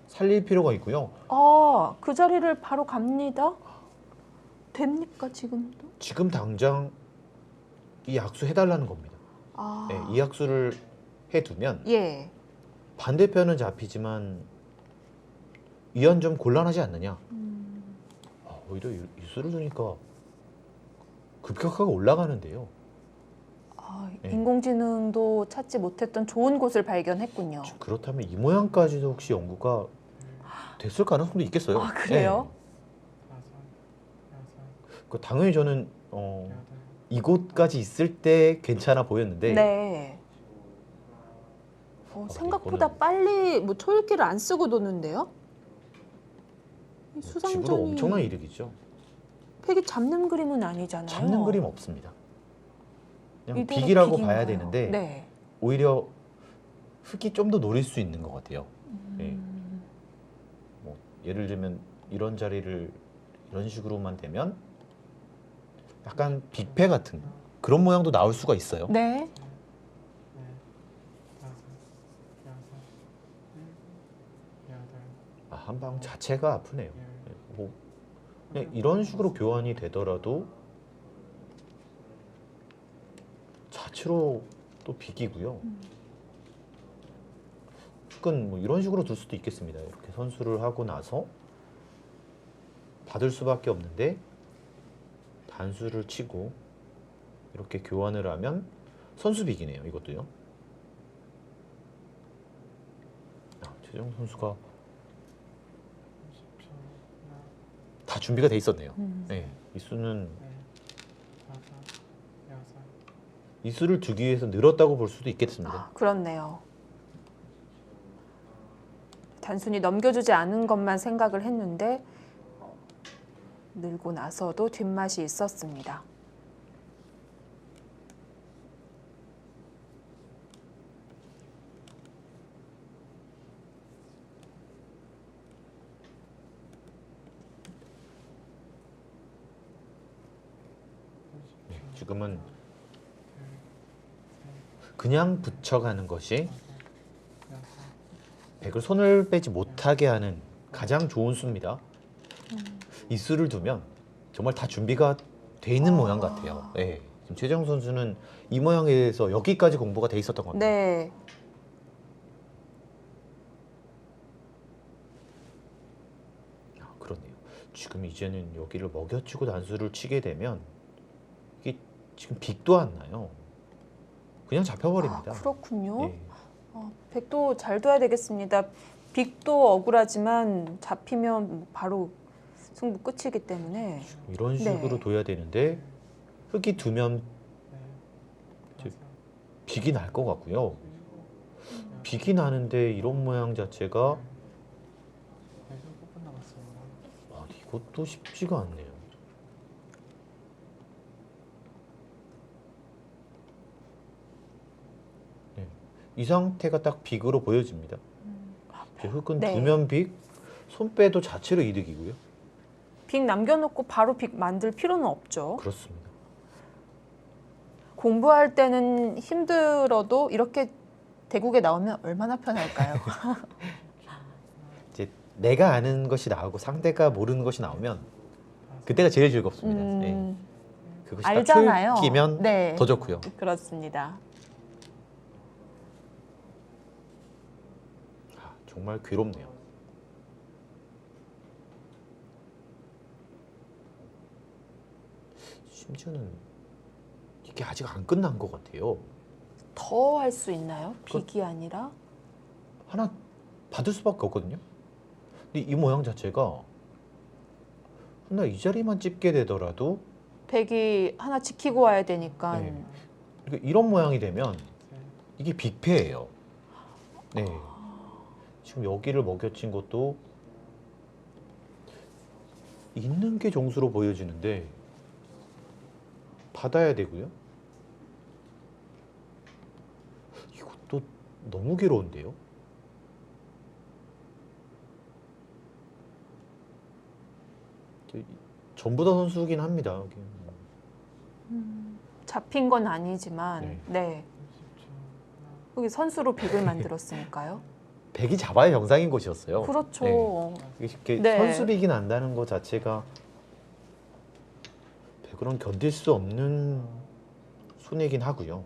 Speaker 2: 살릴 필요가 있고요.
Speaker 1: 아, 그 자리를 바로 갑니다. 됩니까, 지금도?
Speaker 2: 지금 당장 이 약수 해달라는 겁니다.
Speaker 1: 아,
Speaker 2: 네, 이 약수를 해두면
Speaker 1: 예.
Speaker 2: 반대편은 잡히지만 이한 좀 곤란하지 않느냐. 오히려 유수를 두니까 급격하게 올라가는데요.
Speaker 1: 아,
Speaker 2: 네.
Speaker 1: 인공지능도 찾지 못했던 좋은 곳을 발견했군요.
Speaker 2: 그렇다면 이 모양까지도 혹시 연구가 됐을 가능성도 있겠어요.
Speaker 1: 아, 그래요?
Speaker 2: 그 당연히 저는 이곳까지 있을 때 괜찮아 보였는데
Speaker 1: 네. 생각보다
Speaker 2: 이거는-
Speaker 1: 빨리 뭐 초읽기를 안 쓰고 도는데요? 이
Speaker 2: 집으로
Speaker 1: 수상전이
Speaker 2: 엄청난 이득이죠.
Speaker 1: 팩이 잡는 그림은 아니잖아요.
Speaker 2: 잡는 그림 없습니다. 그냥
Speaker 1: 이대로
Speaker 2: 빅이라고
Speaker 1: 빅인가요?
Speaker 2: 봐야 되는데
Speaker 1: 네.
Speaker 2: 오히려 흙이 좀 더 노릴 수 있는 것 같아요. 예. 뭐 예를 들면 이런 자리를 이런 식으로만 되면 약간 빅패 같은 그런 모양도 나올 수가 있어요.
Speaker 1: 네.
Speaker 2: 한 방 자체가 아프네요. 뭐 그냥 이런 식으로 교환이 되더라도 좌측으로 또 비기고요. 흑은 뭐 이런 식으로 둘 수도 있겠습니다. 이렇게 선수를 하고 나서 받을 수밖에 없는데 단수를 치고 이렇게 교환을 하면 선수 비기네요. 이것도요. 최정 선수가
Speaker 3: 10초.
Speaker 2: 다 준비가 돼 있었네요.
Speaker 1: 음.
Speaker 2: 네, 이 수는
Speaker 3: 네. 5, 6.
Speaker 2: 이 수를 두기 위해서 늘었다고 볼 수도 있겠습니다.
Speaker 1: 아, 그렇네요. 단순히 넘겨주지 않은 것만 생각을 했는데 늘고 나서도 뒷맛이 있었습니다.
Speaker 2: 네, 지금은 그냥 붙여가는 것이 백을 손을 빼지 못하게 하는 가장 좋은 수입니다. 이 수를 두면 정말 다 준비가 돼 있는 모양 같아요. 네, 지금 최정 선수는 이 모양에 대해서 여기까지 공부가 돼 있었던 것 같아요.
Speaker 1: 네.
Speaker 2: 아, 그렇네요. 지금 이제는 여기를 먹여치고 단수를 치게 되면 이게 지금 빅도 안 나요. 그냥 잡혀버립니다.
Speaker 1: 아, 그렇군요.
Speaker 2: 예.
Speaker 1: 백도 잘 둬야 되겠습니다. 빅도 억울하지만 잡히면 바로 승부 끝이기 때문에.
Speaker 2: 이런 식으로
Speaker 1: 네.
Speaker 2: 둬야 되는데 흑이 두면
Speaker 3: 네.
Speaker 2: 빅이 날 것 같고요. 빅이 나는데 이런 모양 자체가
Speaker 3: 네, 15분 남았습니다.
Speaker 2: 이것도 쉽지가 않네요. 네, 이 상태가 딱 빅으로 보여집니다. 이제 흑은
Speaker 1: 네.
Speaker 2: 두면 빅, 손 빼도 자체로 이득이고요.
Speaker 1: 빅 남겨놓고 바로 빅 만들 필요는 없죠.
Speaker 2: 그렇습니다.
Speaker 1: 공부할 때는 힘들어도 이렇게 대국에 나오면 얼마나 편할까요?
Speaker 2: 이제 내가 아는 것이 나오고 상대가 모르는 것이 나오면 그때가 제일 즐겁습니다. 네. 그것이
Speaker 1: 알잖아요.
Speaker 2: 딱 끼면
Speaker 1: 네.
Speaker 2: 더 좋고요.
Speaker 1: 그렇습니다.
Speaker 2: 정말 괴롭네요. 심지어는 이게 아직 안 끝난 것 같아요.
Speaker 1: 더 할 수 있나요? 빅이 아니라?
Speaker 2: 하나 받을 수밖에 없거든요. 근데 이 모양 자체가 하나 이 자리만 찝게 되더라도
Speaker 1: 백이 하나 지키고 와야 되니까.
Speaker 2: 네. 그러니까 이런 모양이 되면 이게 빅패예요. 네. 지금 여기를 먹여친 것도 있는 게 정수로 보여지는데 받아야 되고요. 이것도 너무 괴로운데요. 전부 다 선수긴 합니다. 여기.
Speaker 1: 잡힌 건 아니지만,
Speaker 2: 네.
Speaker 1: 네.
Speaker 3: 10초.
Speaker 1: 여기 선수로 빅을 만들었으니까요.
Speaker 2: 백이 잡아야 정상인 곳이었어요.
Speaker 1: 그렇죠.
Speaker 2: 네. 이렇게
Speaker 1: 네.
Speaker 2: 선수빅이 난다는 것 자체가 백으로는 견딜 수 없는 손해긴 하고요.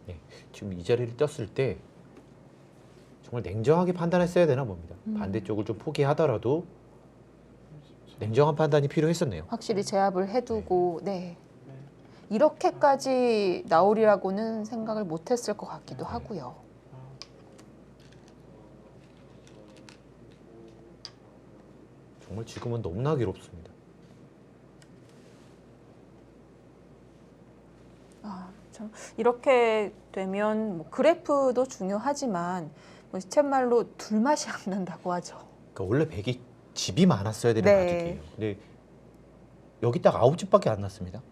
Speaker 2: 네, 지금 이 자리를 떴을 때 정말 냉정하게 판단했어야 되나 봅니다. 반대쪽을 좀 포기하더라도 냉정한 판단이 필요했었네요.
Speaker 1: 확실히 제압을 해두고, 네.
Speaker 3: 네.
Speaker 1: 이렇게까지 나오리라고는 생각을 못했을 것 같기도 하고요.
Speaker 2: 정말 지금은 너무나 괴롭습니다.
Speaker 1: 참 이렇게 되면 뭐 그래프도 중요하지만 뭐 시쳇말로 둘맛이 안 난다고 하죠.
Speaker 2: 그러니까 원래 백이 집이 많았어야 되는
Speaker 1: 네.
Speaker 2: 바둑이에요. 근데 여기 딱 9집밖에 안 났습니다.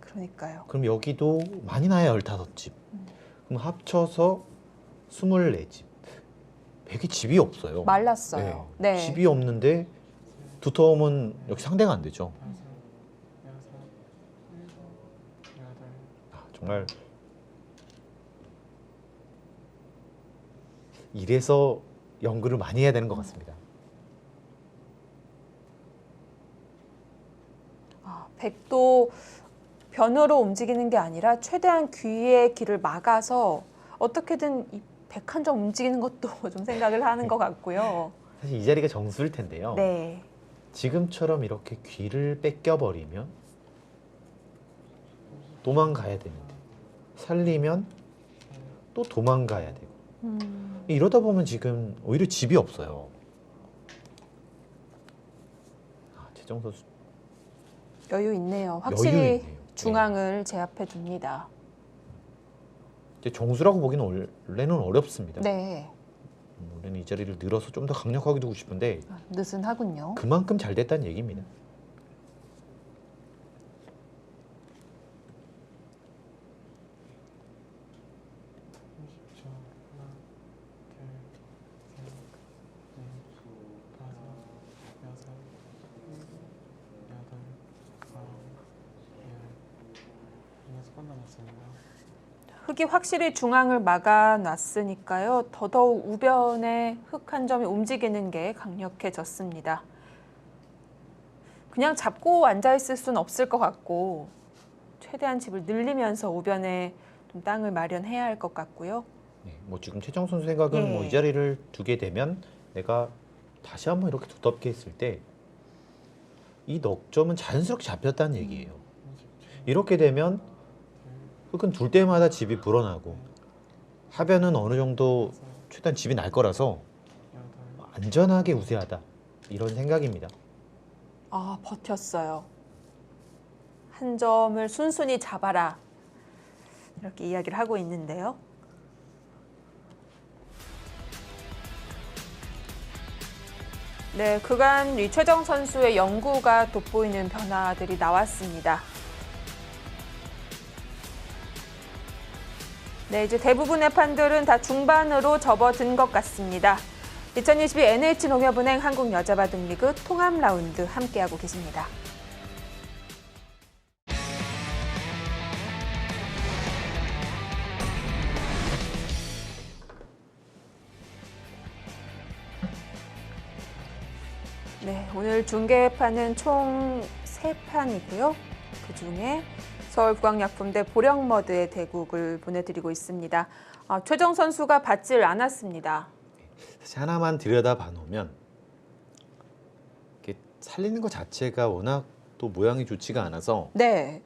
Speaker 1: 그러니까요.
Speaker 2: 그럼 여기도 많이 나야 15집. 그럼 합쳐서 24집. 백이 집이 없어요.
Speaker 1: 말랐어요. 네.
Speaker 2: 집이 없는데 두터움은 역시 상대가 안 되죠.
Speaker 3: 다섯, 여섯, 일곱, 여덟,
Speaker 2: 정말 이래서 연구를 많이 해야 되는 것 같습니다.
Speaker 1: 백도 변으로 움직이는 게 아니라 최대한 귀의 길을 막아서 어떻게든 이 백 한 점 움직이는 것도 좀 생각을 하는 것 같고요.
Speaker 2: 사실 이 자리가 정수일 텐데요.
Speaker 1: 네.
Speaker 2: 지금처럼 이렇게 귀를 뺏겨버리면 도망가야 되는데 살리면 또 도망가야 되고 이러다 보면 지금 오히려 집이 없어요. 최정 선수
Speaker 1: 여유 있네요.
Speaker 2: 여유
Speaker 1: 확실히
Speaker 2: 있네요.
Speaker 1: 중앙을 제압해 줍니다.
Speaker 2: 이제 정수라고 보기는 원래는 어렵습니다.
Speaker 1: 네.
Speaker 2: 원래는 이 자리를 늘어서 좀 더 강력하게 두고 싶은데
Speaker 1: 느슨하군요.
Speaker 2: 그만큼 잘 됐다는 얘기입니다.
Speaker 3: 삼십 초. 하나, 둘, 셋, 넷, 다섯, 여섯, 일곱, 여덟, 아홉, 열. 6번 남았습니다.
Speaker 1: 흙이 확실히 중앙을 막아놨으니까요. 더더욱 우변에 흙 한 점이 움직이는 게 강력해졌습니다. 그냥 잡고 앉아있을 수는 없을 것 같고 최대한 집을 늘리면서 우변에 좀 땅을 마련해야 할 것 같고요.
Speaker 2: 네, 뭐 지금 최정 선수 생각은
Speaker 1: 예.
Speaker 2: 뭐 이 자리를 두게 되면 내가 다시 한번 이렇게 두텁게 했을 때 이 넉점은 자연스럽게 잡혔다는 얘기예요.
Speaker 3: 30초.
Speaker 2: 이렇게 되면 흙은 둘 때마다 집이 불어나고 하변은 어느 정도 최대한 집이 날 거라서
Speaker 3: 여덟,
Speaker 2: 안전하게 우세하다 이런 생각입니다.
Speaker 1: 아, 버텼어요. 한 점을 순순히 잡아라. 이렇게 이야기를 하고 있는데요. 네, 그간 류최정 선수의 연구가 돋보이는 변화들이 나왔습니다. 네, 이제 대부분의 판들은 다 중반으로 접어든 것 같습니다. 2022 NH농협은행 한국여자바둑리그 통합 라운드 함께하고 계십니다. 네, 오늘 중계판은 총 3판이고요. 그중에 서울국악약품대 보령머드의 대국을 보내드리고 있습니다. 최정 선수가 받질 않았습니다.
Speaker 2: 사실 하나만 들여다봐 놓으면 이렇게 살리는 것 자체가 워낙 또 모양이 좋지가 않아서
Speaker 1: 네,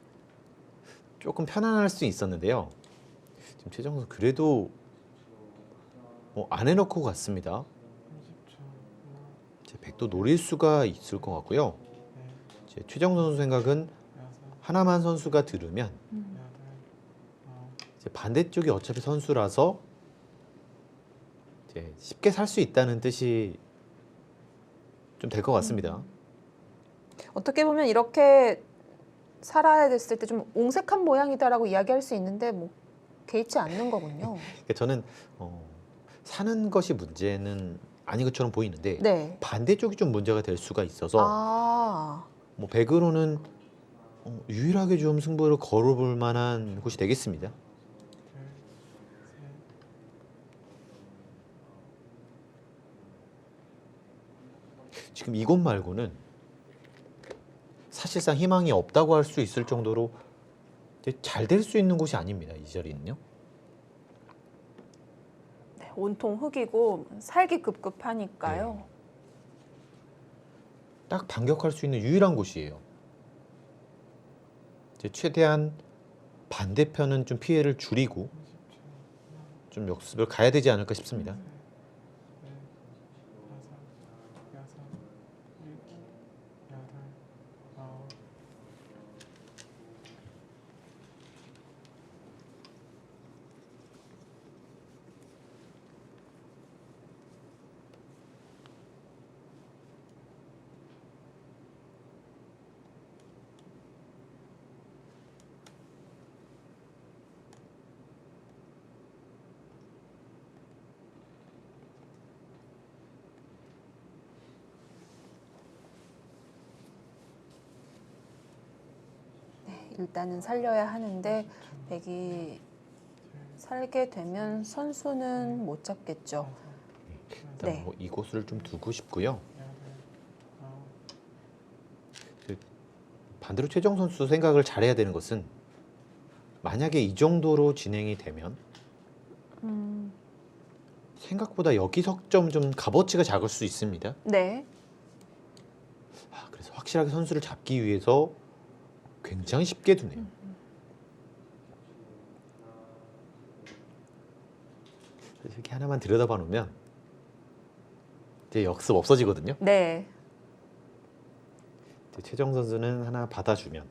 Speaker 2: 조금 편안할 수 있었는데요. 지금 최정 선수 그래도 뭐 안 해놓고 갔습니다.
Speaker 3: 30초. 하나,
Speaker 2: 이제 백도 노릴 수가 있을 것 같고요.
Speaker 3: 넷,
Speaker 2: 이제 최정 선수 생각은
Speaker 3: 여섯,
Speaker 2: 하나만 선수가 들으면
Speaker 3: 여덟, 아홉,
Speaker 2: 이제 반대쪽이 어차피 선수라서 이제 쉽게 살 수 있다는 뜻이 좀 될 것 같습니다.
Speaker 1: 어떻게 보면 이렇게 살아야 됐을 때 좀 옹색한 모양이다라고 이야기할 수 있는데 뭐 개의치 않는 거군요.
Speaker 2: 그러니까 저는 사는 것이 문제는 아닌 것처럼 보이는데
Speaker 1: 네.
Speaker 2: 반대쪽이 좀 문제가 될 수가 있어서
Speaker 1: 아,
Speaker 2: 뭐 백으로는 유일하게 좀 승부를 걸어볼 만한 곳이 되겠습니다.
Speaker 3: 둘, 셋,
Speaker 2: 지금 이곳 말고는 사실상 희망이 없다고 할 수 있을 정도로 잘 될 수 있는 곳이 아닙니다. 이 자리는요.
Speaker 1: 네, 온통 흙이고 살기 급급하니까요.
Speaker 2: 딱 반격할 수 있는 유일한 곳이에요. 이제 최대한 반대편은 좀 피해를 줄이고
Speaker 3: 30초. 하나,
Speaker 2: 좀 역습을 가야 되지 않을까 싶습니다.
Speaker 3: 넷, 다섯, 여섯, 일곱, 여덟, 아홉,
Speaker 1: 일단은 살려야 하는데 백이 살게 되면 선수는 못 잡겠죠.
Speaker 2: 일단
Speaker 1: 네.
Speaker 2: 뭐 이곳을 좀 두고 싶고요. 반대로 최정 선수 생각을 잘해야 되는 것은 만약에 이 정도로 진행이 되면 생각보다 여기 석점 좀 값어치가 작을 수 있습니다.
Speaker 1: 네.
Speaker 2: 그래서 확실하게 선수를 잡기 위해서 굉장히 쉽게 두네요. 이렇게 하나만 들여다봐 놓으면 이제 역습 없어지거든요.
Speaker 1: 네.
Speaker 2: 이제 최정 선수는 하나 받아주면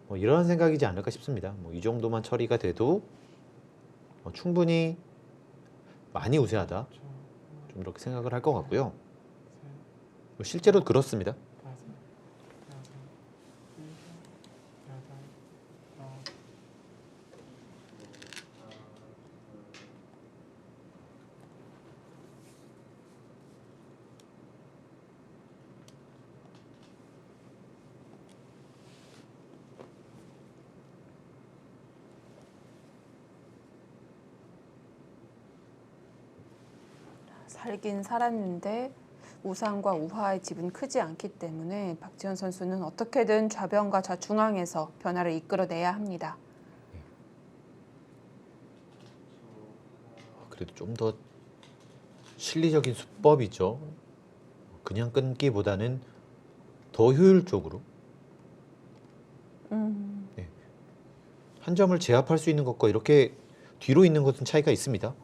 Speaker 2: 뭐 이런 생각이지 않을까 싶습니다. 뭐 이 정도만 처리가 돼도 충분히 많이 우세하다. 좀 이렇게 생각을 할 것 같고요. 뭐 실제로 그렇습니다.
Speaker 1: 살긴 살았는데 우상과 우하의 집은 크지 않기 때문에 박지현 선수는 어떻게든 좌변과 좌중앙에서 변화를 이끌어내야 합니다.
Speaker 2: 그래도 좀 더 실리적인 수법이죠. 그냥 끊기보다는 더 효율적으로 한 점을 제압할 수 있는 것과 이렇게 뒤로 있는 것은 차이가 있습니다.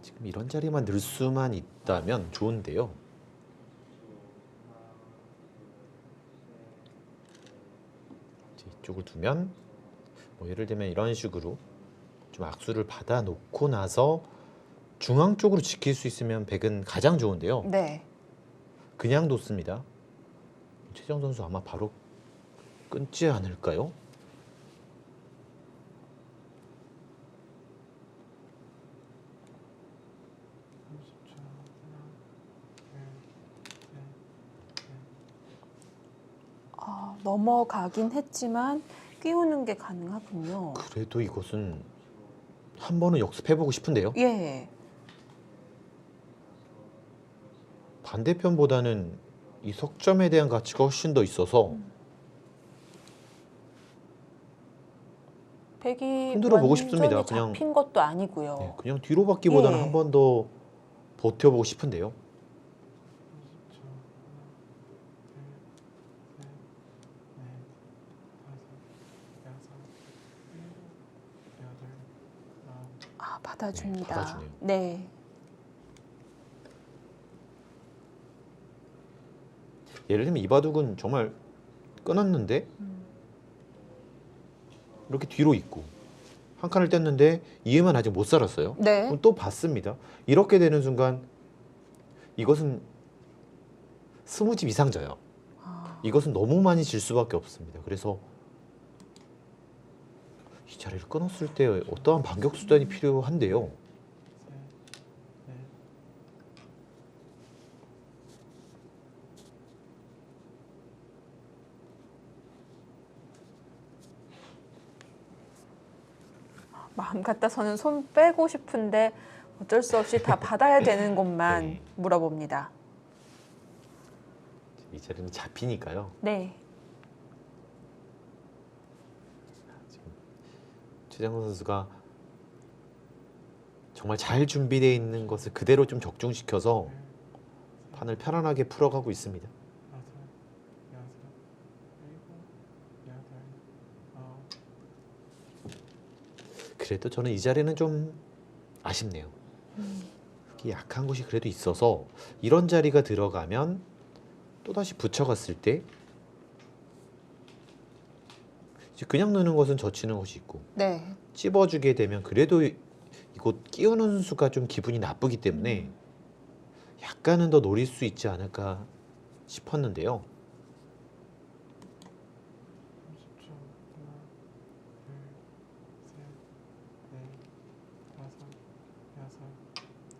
Speaker 2: 지금 이런 자리만 늘 수만 있다면 좋은데요. 이제 이쪽을 두면 뭐 예를 들면 이런 식으로 좀 악수를 받아 놓고 나서 중앙 쪽으로 지킬 수 있으면 백은 가장 좋은데요.
Speaker 1: 네.
Speaker 2: 그냥 뒀습니다. 최정 선수 아마 바로 끊지 않을까요?
Speaker 1: 넘어가긴 했지만 끼우는 게 가능하군요.
Speaker 2: 그래도 이것은 한 번은 역습해보고 싶은데요.
Speaker 1: 예.
Speaker 2: 반대편보다는 이 석점에 대한 가치가 훨씬 더 있어서
Speaker 1: 백이
Speaker 2: 흔들어 보고
Speaker 1: 완전히
Speaker 2: 싶습니다. 그냥
Speaker 1: 잡힌 것도 아니고요.
Speaker 2: 네, 그냥 뒤로 받기보다는
Speaker 1: 예.
Speaker 2: 한 번 더 버텨보고 싶은데요.
Speaker 1: 받아줍니다.
Speaker 2: 네, 받아주네요.
Speaker 1: 네.
Speaker 2: 예를 들면 이 바둑은 정말 끊었는데 이렇게 뒤로 있고 한 칸을 뗐는데 이해만 아직 못 살았어요.
Speaker 1: 네.
Speaker 2: 그럼 또 받습니다. 이렇게 되는 순간 이것은 20집 이상 져요. 이것은 너무 많이 질 수밖에 없습니다. 그래서 이 자리를 끊었을 때 어떠한 반격 수단이 필요한데요.
Speaker 1: 마음 같아서는 손 빼고 싶은데 어쩔 수 없이 다 받아야 되는 것만
Speaker 2: 네.
Speaker 1: 물어봅니다.
Speaker 2: 이 자리는 잡히니까요.
Speaker 1: 네.
Speaker 2: 최정선 선수가 정말 잘 준비되어 있는 것을 그대로 좀 적중시켜서 판을 편안하게 풀어가고 있습니다. 그래도 저는 이 자리는 좀 아쉽네요. 이게 약한 곳이 그래도 있어서 이런 자리가 들어가면 또다시 붙여갔을 때 이제 그냥 넣는 것은 젖히는 것이 있고
Speaker 1: 네.
Speaker 2: 찝어주게 되면 그래도 이곳 끼우는 수가 좀 기분이 나쁘기 때문에 약간은 더 노릴 수 있지 않을까 싶었는데요.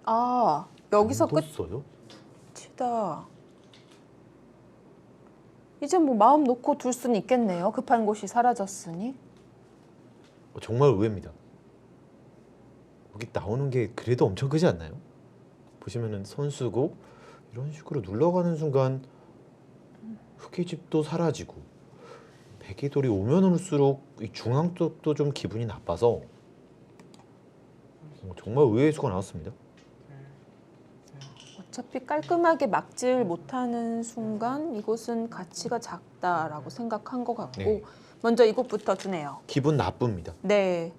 Speaker 1: 아, 여기서
Speaker 2: 안 뒀어요?
Speaker 1: 끝이다. 이제 뭐 마음 놓고 둘 수는 있겠네요. 급한 곳이 사라졌으니.
Speaker 2: 정말 의외입니다. 여기 나오는 게 그래도 엄청 크지 않나요? 보시면은 선수고 이런 식으로 눌러가는 순간 흑의 집도 사라지고 백의 돌이 오면 올수록 이 중앙 쪽도 좀 기분이 나빠서 정말 의외의 수가 나왔습니다.
Speaker 1: 어차피 깔끔하게 막질 못하는 순간 이곳은 가치가 작다라고 생각한 것 같고
Speaker 2: 네.
Speaker 1: 먼저 이곳부터 두네요.
Speaker 2: 기분 나쁩니다.
Speaker 1: 네.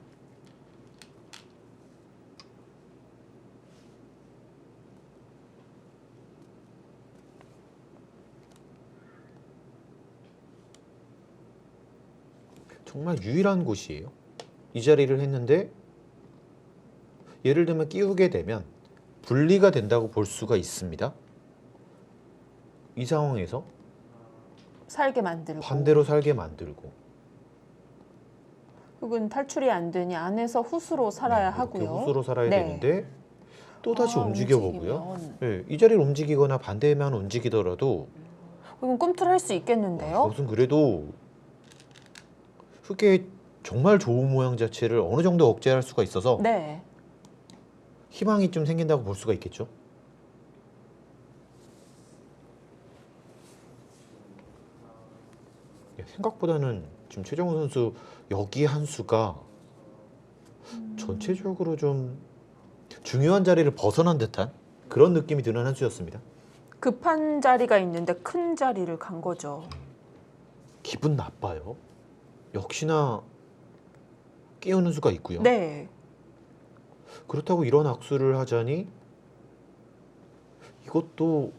Speaker 2: 정말 유일한 곳이에요. 이 자리를 했는데 예를 들면 끼우게 되면 분리가 된다고 볼 수가 있습니다. 이 상황에서
Speaker 1: 살게 만들고
Speaker 2: 반대로 살게 만들고
Speaker 1: 혹은 탈출이 안 되니 안에서 후수로 살아야
Speaker 2: 네, 이렇게
Speaker 1: 하고요.
Speaker 2: 후수로 살아야
Speaker 1: 네.
Speaker 2: 되는데 또 다시
Speaker 1: 아,
Speaker 2: 움직여 보고요.
Speaker 1: 움직이면.
Speaker 2: 네, 이 자리를 움직이거나 반대만 움직이더라도
Speaker 1: 이건 꿈틀할 수 있겠는데요.
Speaker 2: 이것은 그래도 흑의 정말 좋은 모양 자체를 어느 정도 억제할 수가 있어서
Speaker 1: 네.
Speaker 2: 희망이 좀 생긴다고 볼 수가 있겠죠. 생각보다는 지금 최정훈 선수 여기 한 수가 전체적으로 좀 중요한 자리를 벗어난 듯한 그런 느낌이 드는 한 수였습니다.
Speaker 1: 급한 자리가 있는데 큰 자리를 간 거죠.
Speaker 2: 기분 나빠요. 역시나 끼우는 수가 있고요.
Speaker 1: 네.
Speaker 2: 그렇다고 이런 악수를 하자니 이것도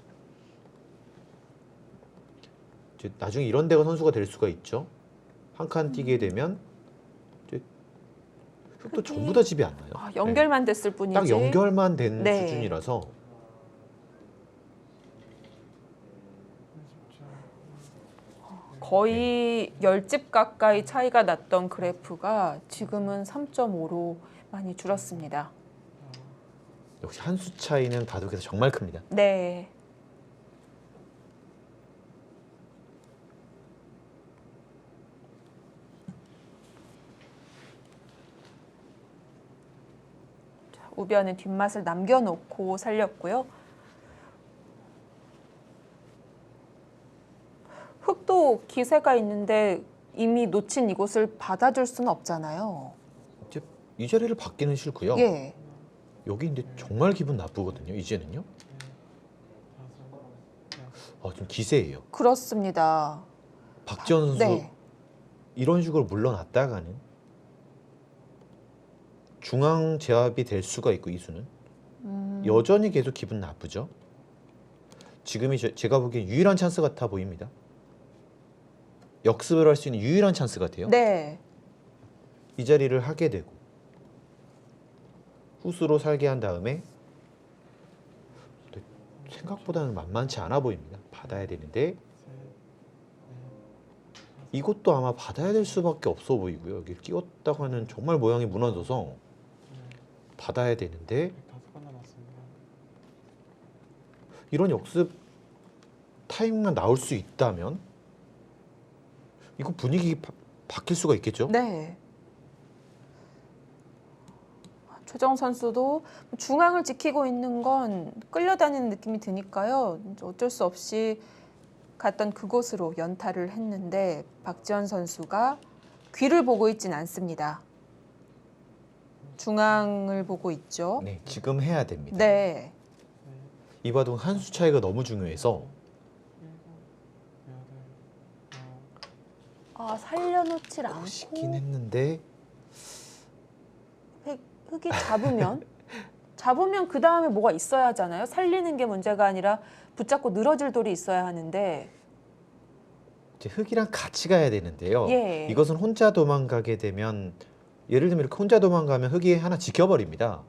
Speaker 2: 이제 나중에 이런 데가 선수가 될 수가 있죠. 한 칸 뛰게 되면 이제 또 전부 다 집이 안 나요.
Speaker 1: 아, 연결만 됐을 뿐이지.
Speaker 2: 딱 연결만 된
Speaker 1: 네.
Speaker 2: 수준이라서
Speaker 1: 거의 10집 가까이 차이가 났던 그래프가 지금은 3.5로 많이 줄었습니다.
Speaker 2: 역시 한 수 차이는 바둑에서 정말 큽니다.
Speaker 1: 네. 자, 우변은 뒷맛을 남겨놓고 살렸고요. 흑도 기세가 있는데 이미 놓친 이곳을 받아줄 수는 없잖아요.
Speaker 2: 이제 이 자리를 받기는 싫고요.
Speaker 1: 예.
Speaker 2: 여기 근데 정말 기분 나쁘거든요. 이제는요. 좀 기세예요.
Speaker 1: 그렇습니다.
Speaker 2: 박지원 선수
Speaker 1: 네.
Speaker 2: 이런 식으로 물러났다가는 중앙 제압이 될 수가 있고 이수는 여전히 계속 기분 나쁘죠. 지금이 제가 보기엔 유일한 찬스 같아 보입니다. 역습을 할 수 있는 유일한 찬스 같아요.
Speaker 1: 네.
Speaker 2: 이 자리를 하게 되고 후수로 살게 한 다음에 생각보다는 만만치 않아 보입니다. 받아야 되는데 이것도 아마 받아야 될 수밖에 없어 보이고요. 여기 끼웠다고 하는 정말 모양이 무너져서 받아야 되는데
Speaker 3: 5번 남았습니다.
Speaker 2: 이런 역습 타이밍만 나올 수 있다면 이거 분위기 바뀔 수가 있겠죠?
Speaker 1: 네. 최정 선수도 중앙을 지키고 있는 건 끌려다니는 느낌이 드니까요. 어쩔 수 없이 갔던 그곳으로 연타를 했는데 박지원 선수가 귀를 보고 있진 않습니다. 중앙을 보고 있죠.
Speaker 2: 네, 지금 해야 됩니다.
Speaker 1: 네.
Speaker 2: 이 바둑 한 수 차이가 너무 중요해서
Speaker 1: 아, 살려놓질
Speaker 2: 시긴
Speaker 1: 않고
Speaker 2: 했는데
Speaker 1: 흑이 잡으면 그 다음에 뭐가 있어야 하잖아요. 살리는 게 문제가 아니라 붙잡고 늘어질 돌이 있어야 하는데
Speaker 2: 이제 흑이랑 같이 가야 되는데요.
Speaker 1: 예.
Speaker 2: 이것은 혼자 도망가게 되면 예를 들면 이렇게 혼자 도망가면 흑이 하나 지켜버립니다.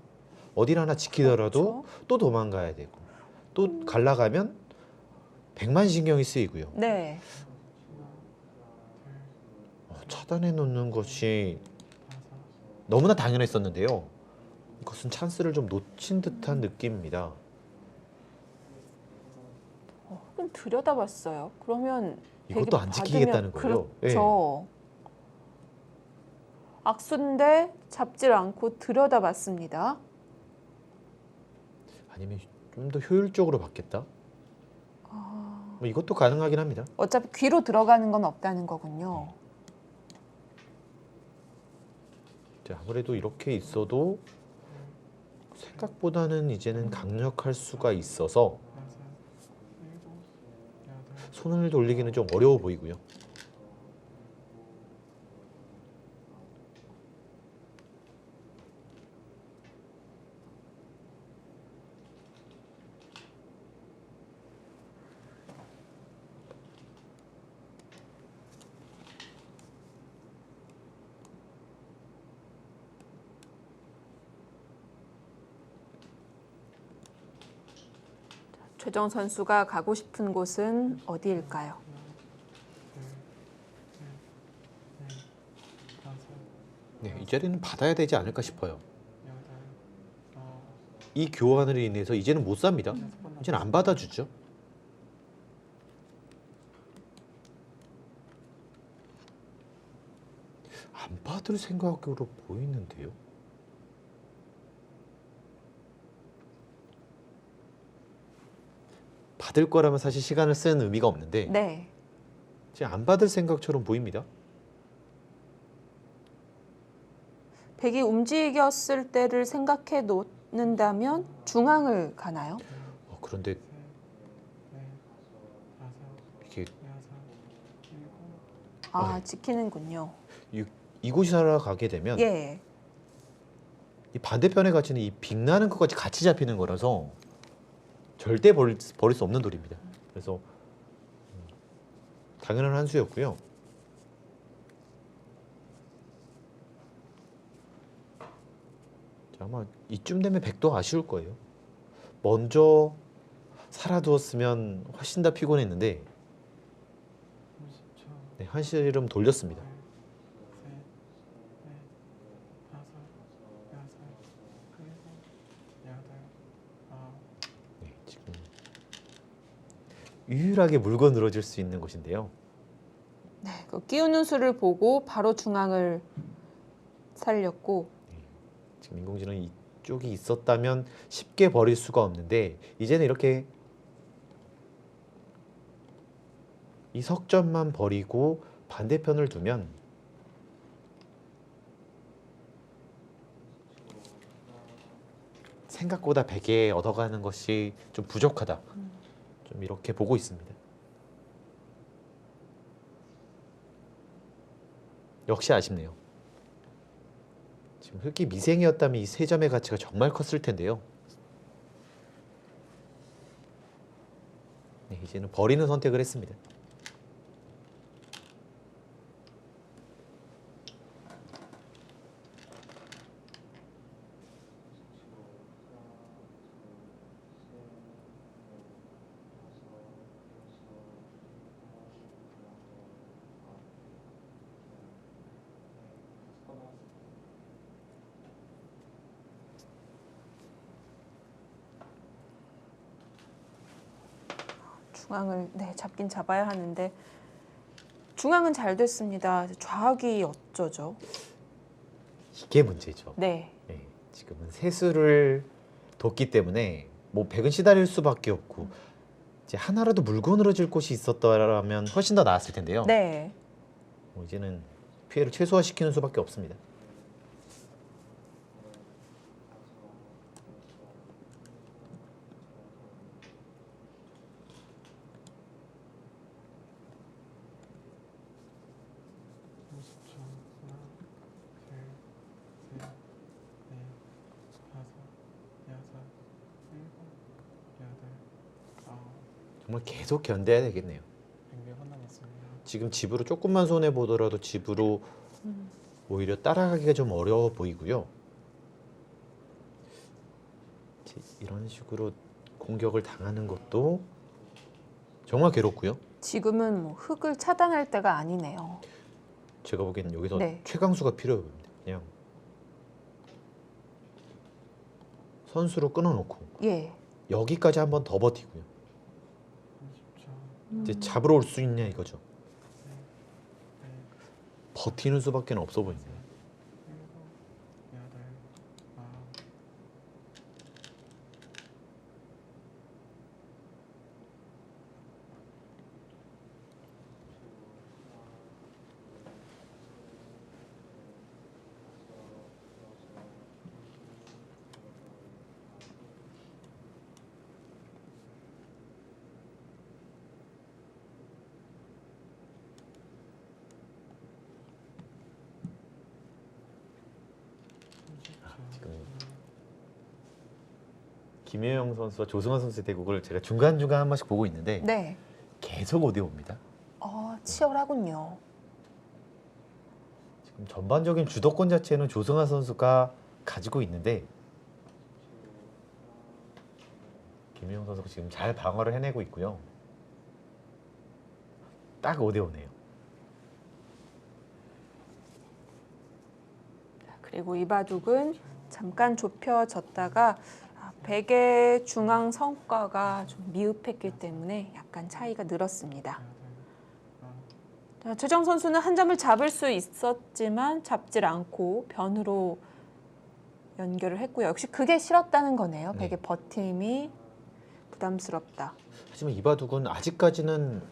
Speaker 2: 어디를 하나 지키더라도 또 도망가야 되고 또 갈라가면 백만 신경이 쓰이고요.
Speaker 1: 네.
Speaker 2: 차단해 놓는 것이 너무나 당연했었는데요. 이것은 찬스를 좀 놓친 듯한 느낌입니다.
Speaker 1: 흑은 들여다봤어요. 그러면
Speaker 2: 이것도
Speaker 1: 백이
Speaker 2: 안 지키겠다는
Speaker 1: 받으면
Speaker 2: 거예요. 예.
Speaker 1: 그렇죠. 악수인데 잡질 않고 들여다봤습니다.
Speaker 2: 아니면 좀 더 효율적으로 받겠다. 뭐 이것도 가능하긴 합니다.
Speaker 1: 어차피 귀로 들어가는 건 없다는 거군요.
Speaker 2: 자, 아무래도 이렇게 있어도 생각보다는 이제는 강력할 수가 있어서
Speaker 3: 여섯, 일곱, 여덟,
Speaker 2: 손을 돌리기는 좀 어려워 보이고요.
Speaker 1: 최정 선수가 가고 싶은 곳은 어디일까요?
Speaker 3: 다섯,
Speaker 2: 네, 이 자리는 받아야 되지 않을까 싶어요.
Speaker 3: 여덟, 아홉,
Speaker 2: 이 교환으로 인해서 이제는 못 삽니다.
Speaker 3: 여섯 번
Speaker 2: 이제는 안 받아주죠. 안 받을 생각으로 보이는데요. 받을 거라면 사실 시간을 쓰는 의미가 없는데
Speaker 1: 네.
Speaker 2: 지금 안 받을 생각처럼 보입니다.
Speaker 1: 백이 움직였을 때를 생각해 놓는다면 중앙을 가나요?
Speaker 2: 그런데
Speaker 3: 셋, 넷, 다섯,
Speaker 2: 이게
Speaker 3: 여섯, 일곱,
Speaker 1: 아,
Speaker 2: 네.
Speaker 1: 지키는군요.
Speaker 2: 이곳이 살아가게 되면
Speaker 1: 예.
Speaker 2: 이 반대편에 갇히는 이 빛나는 것까지 같이 잡히는 거라서 절대 버릴 수 없는 돌입니다. 그래서 당연한 한 수였고요. 자, 아마 이쯤 되면 백도 아쉬울 거예요. 먼저 살아두었으면 훨씬 더 피곤했는데
Speaker 3: 30초,
Speaker 2: 네, 한시름 돌렸습니다.
Speaker 3: 셋, 넷, 다섯, 여섯, 일곱, 여덟, 아홉,
Speaker 2: 네, 지금 유일하게 물건 늘어질 수 있는 곳인데요.
Speaker 1: 네, 그 끼우는 수를 보고 바로 중앙을 살렸고
Speaker 2: 지금 인공지능 이쪽이 있었다면 쉽게 버릴 수가 없는데 이제는 이렇게 이 석점만 버리고 반대편을 두면 생각보다 베개 얻어가는 것이 좀 부족하다. 좀 이렇게 보고 있습니다. 역시 아쉽네요. 지금 흙이 미생이었다면 이 세 점의 가치가 정말 컸을 텐데요. 네, 이제는 버리는 선택을 했습니다.
Speaker 1: 중앙을 네, 잡긴 잡아야 하는데 중앙은 잘 됐습니다. 좌악이 어쩌죠?
Speaker 2: 이게 문제죠.
Speaker 1: 네.
Speaker 2: 네, 지금은 세수를 뒀기 때문에 뭐 백은 시달릴 수밖에 없고 이제 하나라도 물고 늘어질 곳이 있었더라면 훨씬 더 나았을 텐데요.
Speaker 1: 네.
Speaker 2: 뭐 이제는 피해를 최소화시키는 수밖에 없습니다.
Speaker 3: 하나, 둘, 셋, 넷, 다섯, 여섯, 일곱, 여덟, 아홉,
Speaker 2: 정말 계속 견뎌야 되겠네요.
Speaker 3: 100명 남았습니다.
Speaker 2: 지금 집으로 조금만 손해 보더라도 집으로 오히려 따라가기가 좀 어려워 보이고요. 이런 식으로 공격을 당하는 것도 정말 괴롭고요.
Speaker 1: 지금은 뭐 흙을 차단할 때가 아니네요.
Speaker 2: 제가 보기에는 여기서
Speaker 1: 네.
Speaker 2: 최강수가 필요해 보입니다. 그냥 선수로 끊어놓고
Speaker 1: 예.
Speaker 2: 여기까지 한 번 더 버티고요.
Speaker 3: 30초.
Speaker 2: 이제 잡으러 올 수 있냐 이거죠.
Speaker 3: 네.
Speaker 2: 버티는 수밖에 없어 보이네요.
Speaker 3: 7, 8, 9.
Speaker 2: 지금 김혜영 선수와 조승환 선수의 대국을 제가 중간중간 한 번씩 보고 있는데
Speaker 1: 네.
Speaker 2: 계속 5대5입니다.
Speaker 1: 치열하군요.
Speaker 2: 지금 전반적인 주도권 자체는 조승환 선수가 가지고 있는데 김혜영 선수가 지금 잘 방어를 해내고 있고요. 딱 5대5네요.
Speaker 1: 그리고 이바둑은 잠깐 좁혀졌다가 백의 중앙 성과가 좀 미흡했기 때문에 약간 차이가 늘었습니다. 자, 최정 선수는 한 점을 잡을 수 있었지만 잡질 않고 변으로 연결을 했고요. 역시 그게 싫었다는 거네요.
Speaker 2: 네.
Speaker 1: 백의 버팀이 부담스럽다.
Speaker 2: 하지만 이바둑은 아직까지는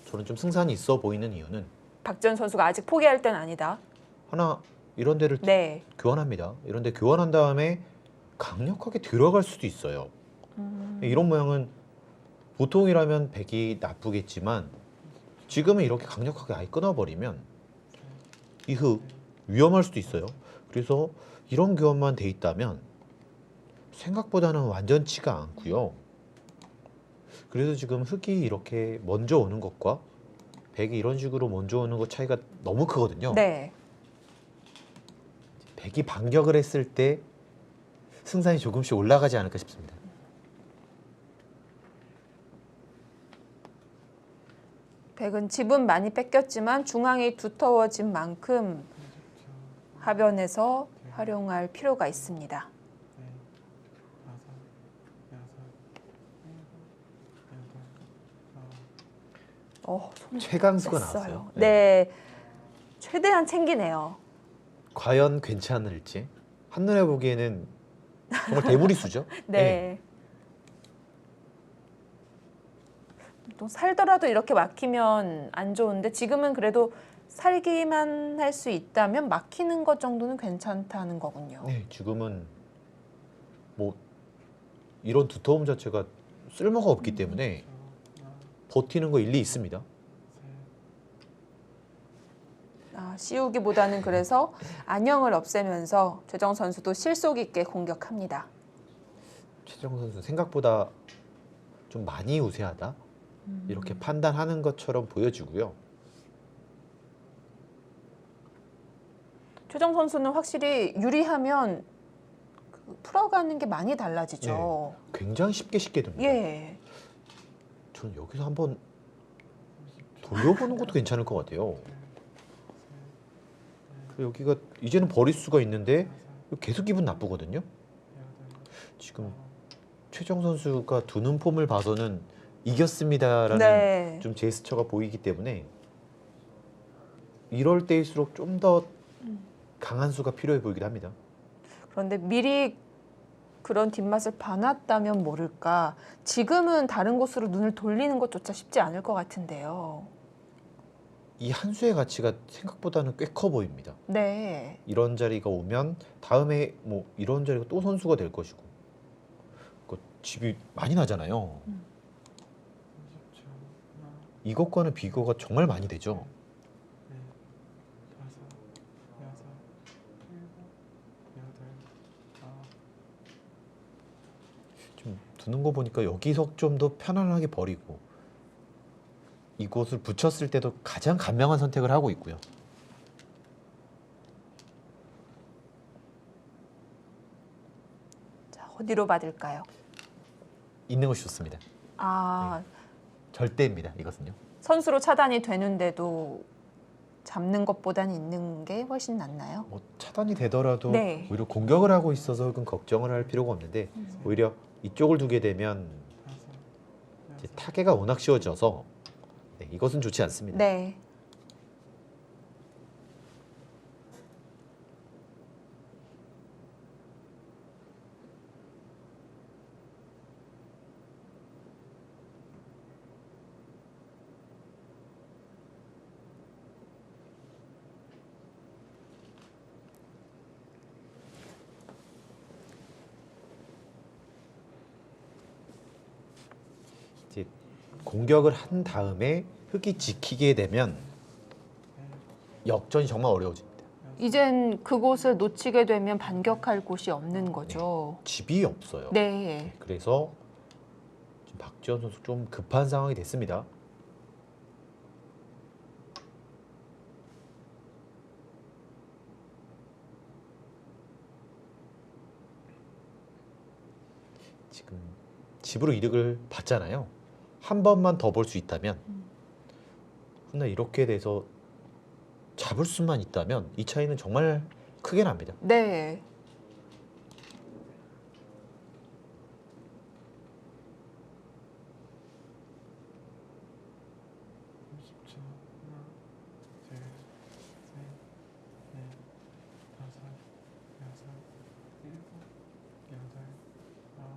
Speaker 2: 저는 좀 승산이 있어 보이는 이유는
Speaker 1: 박지원 선수가 아직 포기할 땐 아니다.
Speaker 2: 하나 이런 데를
Speaker 1: 네.
Speaker 2: 교환합니다. 이런 데 교환한 다음에 강력하게 들어갈 수도 있어요. 이런 모양은 보통이라면 백이 나쁘겠지만 지금은 이렇게 강력하게 아예 끊어버리면 이 흙 위험할 수도 있어요. 그래서 이런 교환만 돼 있다면 생각보다는 완전치가 않고요. 그래서 지금 흙이 이렇게 먼저 오는 것과 백이 이런 식으로 먼저 오는 것 차이가 너무 크거든요.
Speaker 1: 네.
Speaker 2: 백이 반격을 했을 때 승산이 조금씩 올라가지 않을까 싶습니다.
Speaker 1: 백은 집은 많이 뺏겼지만 중앙이 두터워진 만큼 하변에서 활용할 필요가 있습니다.
Speaker 3: 네. 5, 6, 7, 8, 9.
Speaker 1: 손
Speaker 2: 최강수가
Speaker 1: 뺐어요.
Speaker 2: 나왔어요.
Speaker 1: 네. 최대한 챙기네요.
Speaker 2: 과연 괜찮을지 한눈에 보기에는 정말 대무리수죠.
Speaker 1: 네. 또 살더라도 이렇게 막히면 안 좋은데 지금은 그래도 살기만 할 수 있다면 막히는 것 정도는 괜찮다는 거군요.
Speaker 2: 네, 지금은 뭐 이런 두터움 자체가 쓸모가 없기 때문에 버티는 거 일리 있습니다.
Speaker 1: 씌우기보다는 그래서 안형을 없애면서 최정 선수도 실속 있게 공격합니다.
Speaker 2: 최정 선수 생각보다 좀 많이 우세하다 이렇게 판단하는 것처럼 보여지고요.
Speaker 1: 최정 선수는 확실히 유리하면 풀어가는 게 많이 달라지죠.
Speaker 2: 굉장히 쉽게 됩니다.
Speaker 1: 예.
Speaker 2: 저는 여기서 한번 돌려보는 것도 괜찮을 것 같아요. 여기가 이제는 버릴 수가 있는데 계속 기분 나쁘거든요. 지금 최정 선수가 두는 폼을 봐서는 이겼습니다라는
Speaker 1: 네.
Speaker 2: 좀 제스처가 보이기 때문에 이럴 때일수록 좀 더 강한 수가 필요해 보이기도 합니다.
Speaker 1: 그런데 미리 그런 뒷맛을 봐놨다면 모를까. 지금은 다른 곳으로 눈을 돌리는 것조차 쉽지 않을 것 같은데요.
Speaker 2: 이 한 수의 가치가 생각보다는 꽤 커 보입니다.
Speaker 1: 네.
Speaker 2: 이런 자리가 오면 다음에 뭐 이런 자리가 또 선수가 될 것이고 그 집이 많이 나잖아요.
Speaker 3: 30초. 하나,
Speaker 2: 이것과는 비교가 정말 많이 되죠.
Speaker 3: 넷, 5, 6, 7, 8, 9.
Speaker 2: 좀 두는 거 보니까 여기서 좀 더 편안하게 버리고 이곳을 붙였을 때도 가장 간명한 선택을 하고 있고요.
Speaker 1: 자, 어디로 받을까요?
Speaker 2: 있는 것이 좋습니다.
Speaker 1: 아,
Speaker 2: 절대입니다. 이것은요.
Speaker 1: 선수로 차단이 되는데도 잡는 것보다는 있는 게 훨씬 낫나요?
Speaker 2: 뭐 차단이 되더라도
Speaker 1: 네.
Speaker 2: 오히려 공격을 하고 있어서 흑은 걱정을 할 필요가 없는데 오히려 이쪽을 두게 되면
Speaker 3: 다섯,
Speaker 2: 이제
Speaker 3: 여섯,
Speaker 2: 타개가 워낙 쉬워져서 네, 이것은 좋지 않습니다.
Speaker 1: 네.
Speaker 2: 이제 공격을 한 다음에 흑이 지키게 되면 역전이 정말 어려워집니다.
Speaker 1: 이젠 그곳을 놓치게 되면 반격할 곳이 없는 거죠.
Speaker 2: 집이 없어요.
Speaker 1: 네.
Speaker 2: 그래서 지금 박지원 선수 좀 급한 상황이 됐습니다. 지금 집으로 이득을 봤잖아요. 한 번만 더 볼 수 있다면 근데 이렇게 돼서 잡을 수만 있다면 이 차이는 정말 크게 납니다.
Speaker 1: 네.
Speaker 3: 삼십 초. 하나, 둘, 셋, 넷, 다섯, 여섯, 일곱, 여덟, 아홉.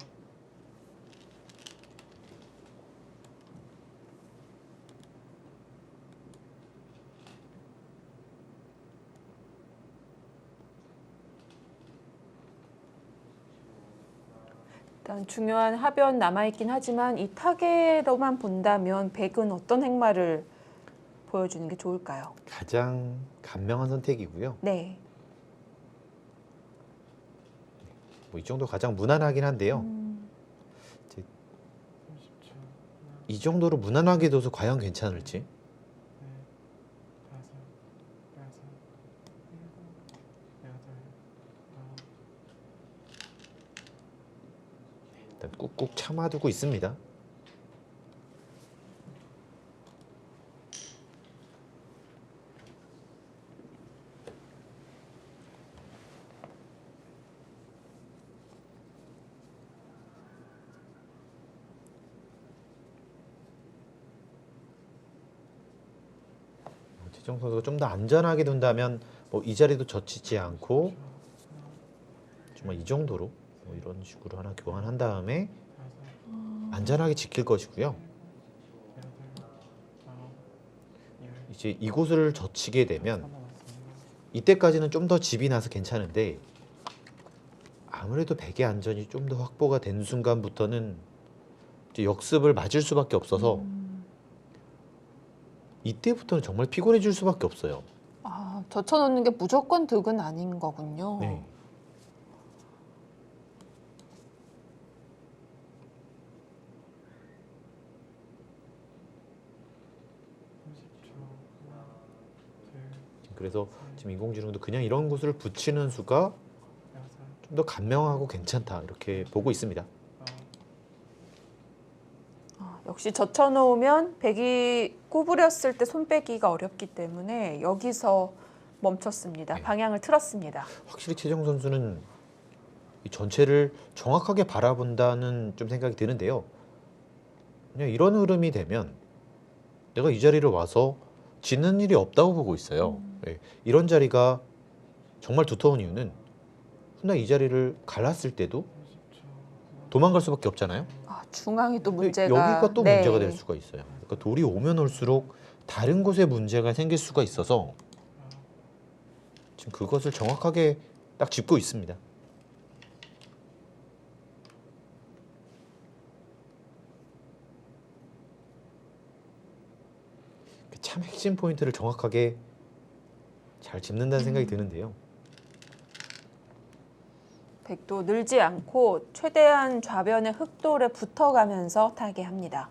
Speaker 1: 일단 중요한 하변 남아있긴 하지만 이 타겟로만 본다면 백은 어떤 행마를 보여주는 게 좋을까요?
Speaker 2: 가장 간명한 선택이고요.
Speaker 1: 네.
Speaker 2: 뭐 이 정도 가장 무난하긴 한데요.
Speaker 3: 삼십 초. 하나,
Speaker 2: 이 정도로 무난하게 둬서 과연 괜찮을지.
Speaker 3: 넷, 다섯, 여섯, 일곱, 여덟, 아홉.
Speaker 2: 일단 꾹꾹 참아두고 있습니다. 최정 선수가 좀 더 안전하게 둔다면 뭐 이 자리도 젖히지 않고 정말 이 정도로 뭐 이런 식으로 하나 교환한 다음에
Speaker 3: 다섯,
Speaker 2: 안전하게 지킬 것이고요.
Speaker 3: 여덟, 아홉, 열.
Speaker 2: 이제 이곳을 젖히게 되면
Speaker 3: 남았습니다.
Speaker 2: 이때까지는 좀 더 집이 나서 괜찮은데 아무래도 백의 안전이 좀 더 확보가 된 순간부터는 이제 역습을 맞을 수밖에 없어서 이때부터는 정말 피곤해질 수밖에 없어요.
Speaker 1: 아, 젖혀놓는 게 무조건 득은 아닌 거군요.
Speaker 2: 네.
Speaker 3: 삼십 초. 하나, 둘,
Speaker 2: 그래서 지금 인공지능도 그냥 이런 곳을 붙이는 수가
Speaker 3: 여섯,
Speaker 2: 좀 더 간명하고 괜찮다 이렇게 보고 있습니다.
Speaker 3: 아홉.
Speaker 1: 아, 역시 젖혀놓으면 백이 구부렸을 때 손 빼기가 어렵기 때문에 여기서 멈췄습니다.
Speaker 2: 네.
Speaker 1: 방향을 틀었습니다.
Speaker 2: 확실히 최정 선수는 이 전체를 정확하게 바라본다는 좀 생각이 드는데요. 그냥 이런 흐름이 되면 내가 이 자리를 와서 지는 일이 없다고 보고 있어요. 예, 이런 자리가 정말 두터운 이유는 훗날 이 자리를 갈랐을 때도 도망갈 수밖에 없잖아요.
Speaker 1: 아, 중앙이 또
Speaker 2: 근데
Speaker 1: 문제가
Speaker 2: 여기가 또
Speaker 1: 네.
Speaker 2: 문제가 될 수가 있어요. 그러니까 돌이 오면 올수록 다른 곳에 문제가 생길 수가 있어서 지금 그것을 정확하게 딱 짚고 있습니다. 참 핵심 포인트를 정확하게 잘 짚는다는 생각이 드는데요.
Speaker 1: 백도 늘지 않고 최대한 좌변의 흑돌에 붙어가면서 타게 합니다.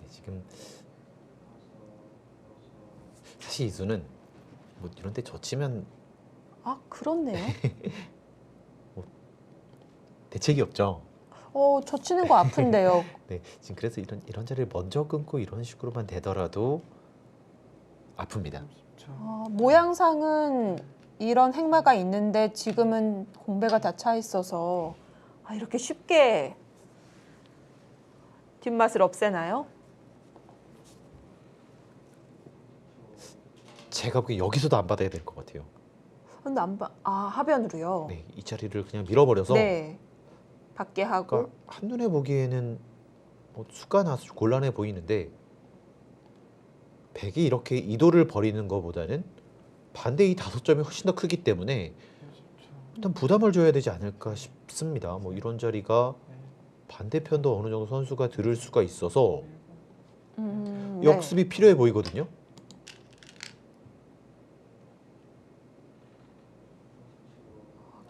Speaker 2: 네, 지금 사실 이 수는 뭐 이런 데 젖히면
Speaker 1: 아, 그렇네요.
Speaker 2: 대책이 없죠.
Speaker 1: 젖히는 거 아픈데요.
Speaker 2: 네, 지금 그래서 이런 자리를 먼저 끊고 이런 식으로만 되더라도 아픕니다.
Speaker 3: 30초.
Speaker 1: 모양상은 이런 행마가 있는데 지금은 공배가 다 차 있어서 이렇게 쉽게 뒷맛을 없애나요?
Speaker 2: 제가 보기엔 여기서도 안 받아야 될 것 같아요.
Speaker 1: 근데 하변으로요?
Speaker 2: 네, 이 자리를 그냥 밀어버려서
Speaker 1: 네. 받게 하고.
Speaker 2: 그러니까 한눈에 보기에는 뭐 수가 나서 곤란해 보이는데 백이 이렇게 이도를 버리는 것보다는 반대 이 5점이 훨씬 더 크기 때문에
Speaker 3: 30초.
Speaker 2: 일단 부담을 줘야 되지 않을까 싶습니다. 뭐 이런 자리가
Speaker 3: 네.
Speaker 2: 반대편도 어느 정도 선수가 들을 수가 있어서
Speaker 1: 네.
Speaker 2: 역습이 필요해 보이거든요.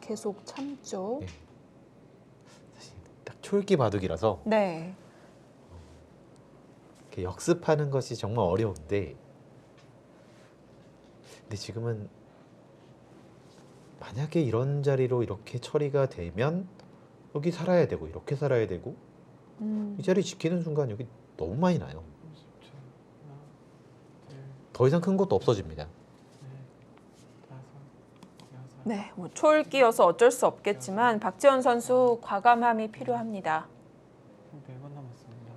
Speaker 1: 계속 참죠.
Speaker 2: 네. 사실 딱 초읽기 바둑이라서
Speaker 1: 네.
Speaker 2: 이렇게 역습하는 것이 정말 어려운데 근데 지금은 만약에 이런 자리로 이렇게 처리가 되면 여기 살아야 되고 이렇게 살아야 되고 이 자리 지키는 순간 여기 너무 많이 나요.
Speaker 3: 30초. 하나, 둘,
Speaker 2: 더 이상 큰 것도 없어집니다.
Speaker 3: 넷, 다섯, 여섯.
Speaker 1: 네, 뭐 초읽기여서 어쩔 수 없겠지만 박지원 선수 과감함이 필요합니다.
Speaker 3: 4번 남았습니다.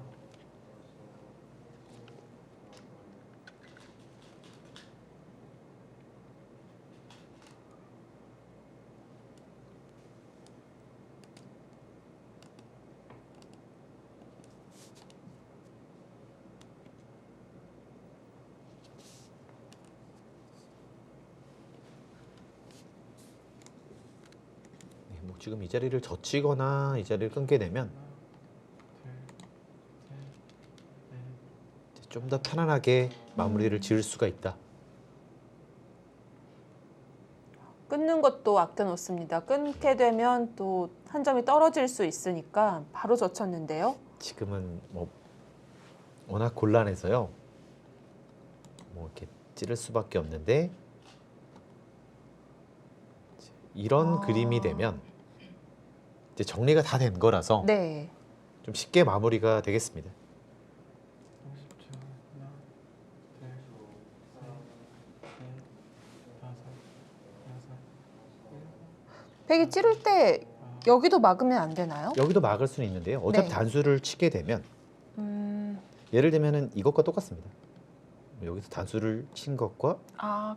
Speaker 2: 네, 뭐 지금 이 자리를 젖히거나 이 자리를 끊게 되면
Speaker 3: 하나, 둘, 셋, 넷.
Speaker 2: 좀 더 편안하게 마무리를 지을 수가 있다.
Speaker 1: 끊는 것도 아껴놓습니다. 끊게 되면 또 한 점이 떨어질 수 있으니까 바로 젖혔는데요.
Speaker 2: 지금은 뭐 워낙 곤란해서요. 뭐 이렇게 찌를 수밖에 없는데 이런 그림이 되면 이제 정리가 다 된 거라서
Speaker 1: 네.
Speaker 2: 좀 쉽게 마무리가 되겠습니다.
Speaker 3: 30초. 하나, 둘, 셋, 넷, 다섯, 여섯, 일곱.
Speaker 1: 백이 찌를 때 여기도 막으면 안 되나요?
Speaker 2: 여기도 막을 수는 있는데요. 어차피
Speaker 1: 네.
Speaker 2: 단수를 치게 되면 예를 들면은 이것과 똑같습니다. 여기서 단수를 친 것과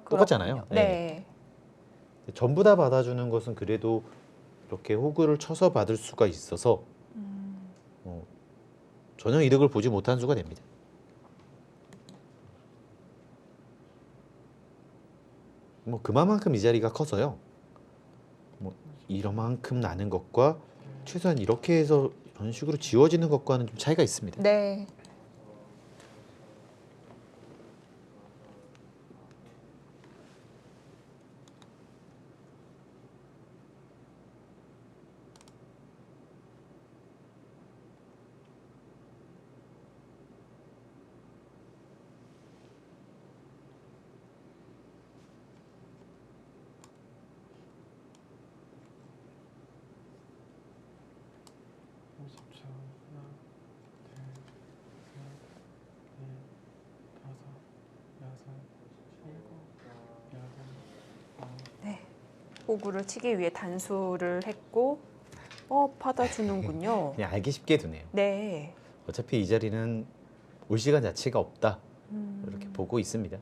Speaker 2: 똑같잖아요.
Speaker 1: 그렇군요. 네.
Speaker 2: 전부 다 받아주는 것은 그래도 이렇게 호구를 쳐서 받을 수가 있어서 전혀 이득을 보지 못한 수가 됩니다. 뭐 그만큼 이 자리가 커서요. 뭐 이만큼 나는 것과 최소한 이렇게 해서 이런 식으로 지워지는 것과는 좀 차이가 있습니다.
Speaker 1: 네. 호구를 치기 위해 단수를 했고 받아주는군요.
Speaker 2: 그냥 알기 쉽게 두네요.
Speaker 1: 네.
Speaker 2: 어차피 이 자리는 올 시간 자체가 없다. 이렇게 보고 있습니다.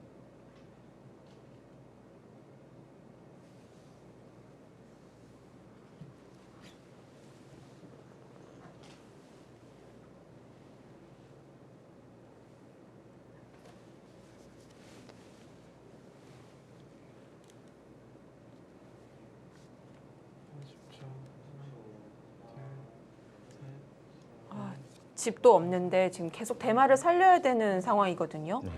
Speaker 1: 집도 없는데 지금 계속 대마를 살려야 되는 상황이거든요.
Speaker 2: 네.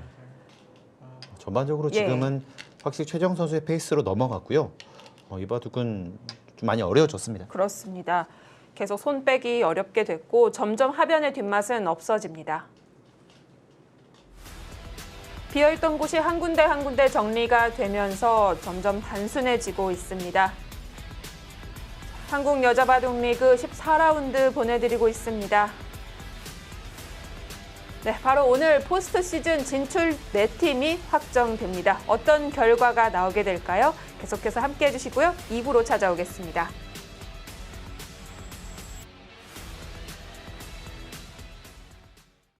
Speaker 2: 전반적으로
Speaker 1: 예.
Speaker 2: 지금은 확실히 최정 선수의 페이스로 넘어갔고요. 이 바둑은 좀 많이 어려워졌습니다.
Speaker 1: 그렇습니다. 계속 손 빼기 어렵게 됐고 점점 하변의 뒷맛은 없어집니다. 비어있던 곳이 한 군데 정리가 되면서 점점 단순해지고 있습니다. 한국 여자바둑리그 14라운드 보내드리고 있습니다. 네, 바로 오늘 포스트 시즌 진출 4팀이 확정됩니다. 어떤 결과가 나오게 될까요? 계속해서 함께해 주시고요. 2부로 찾아오겠습니다.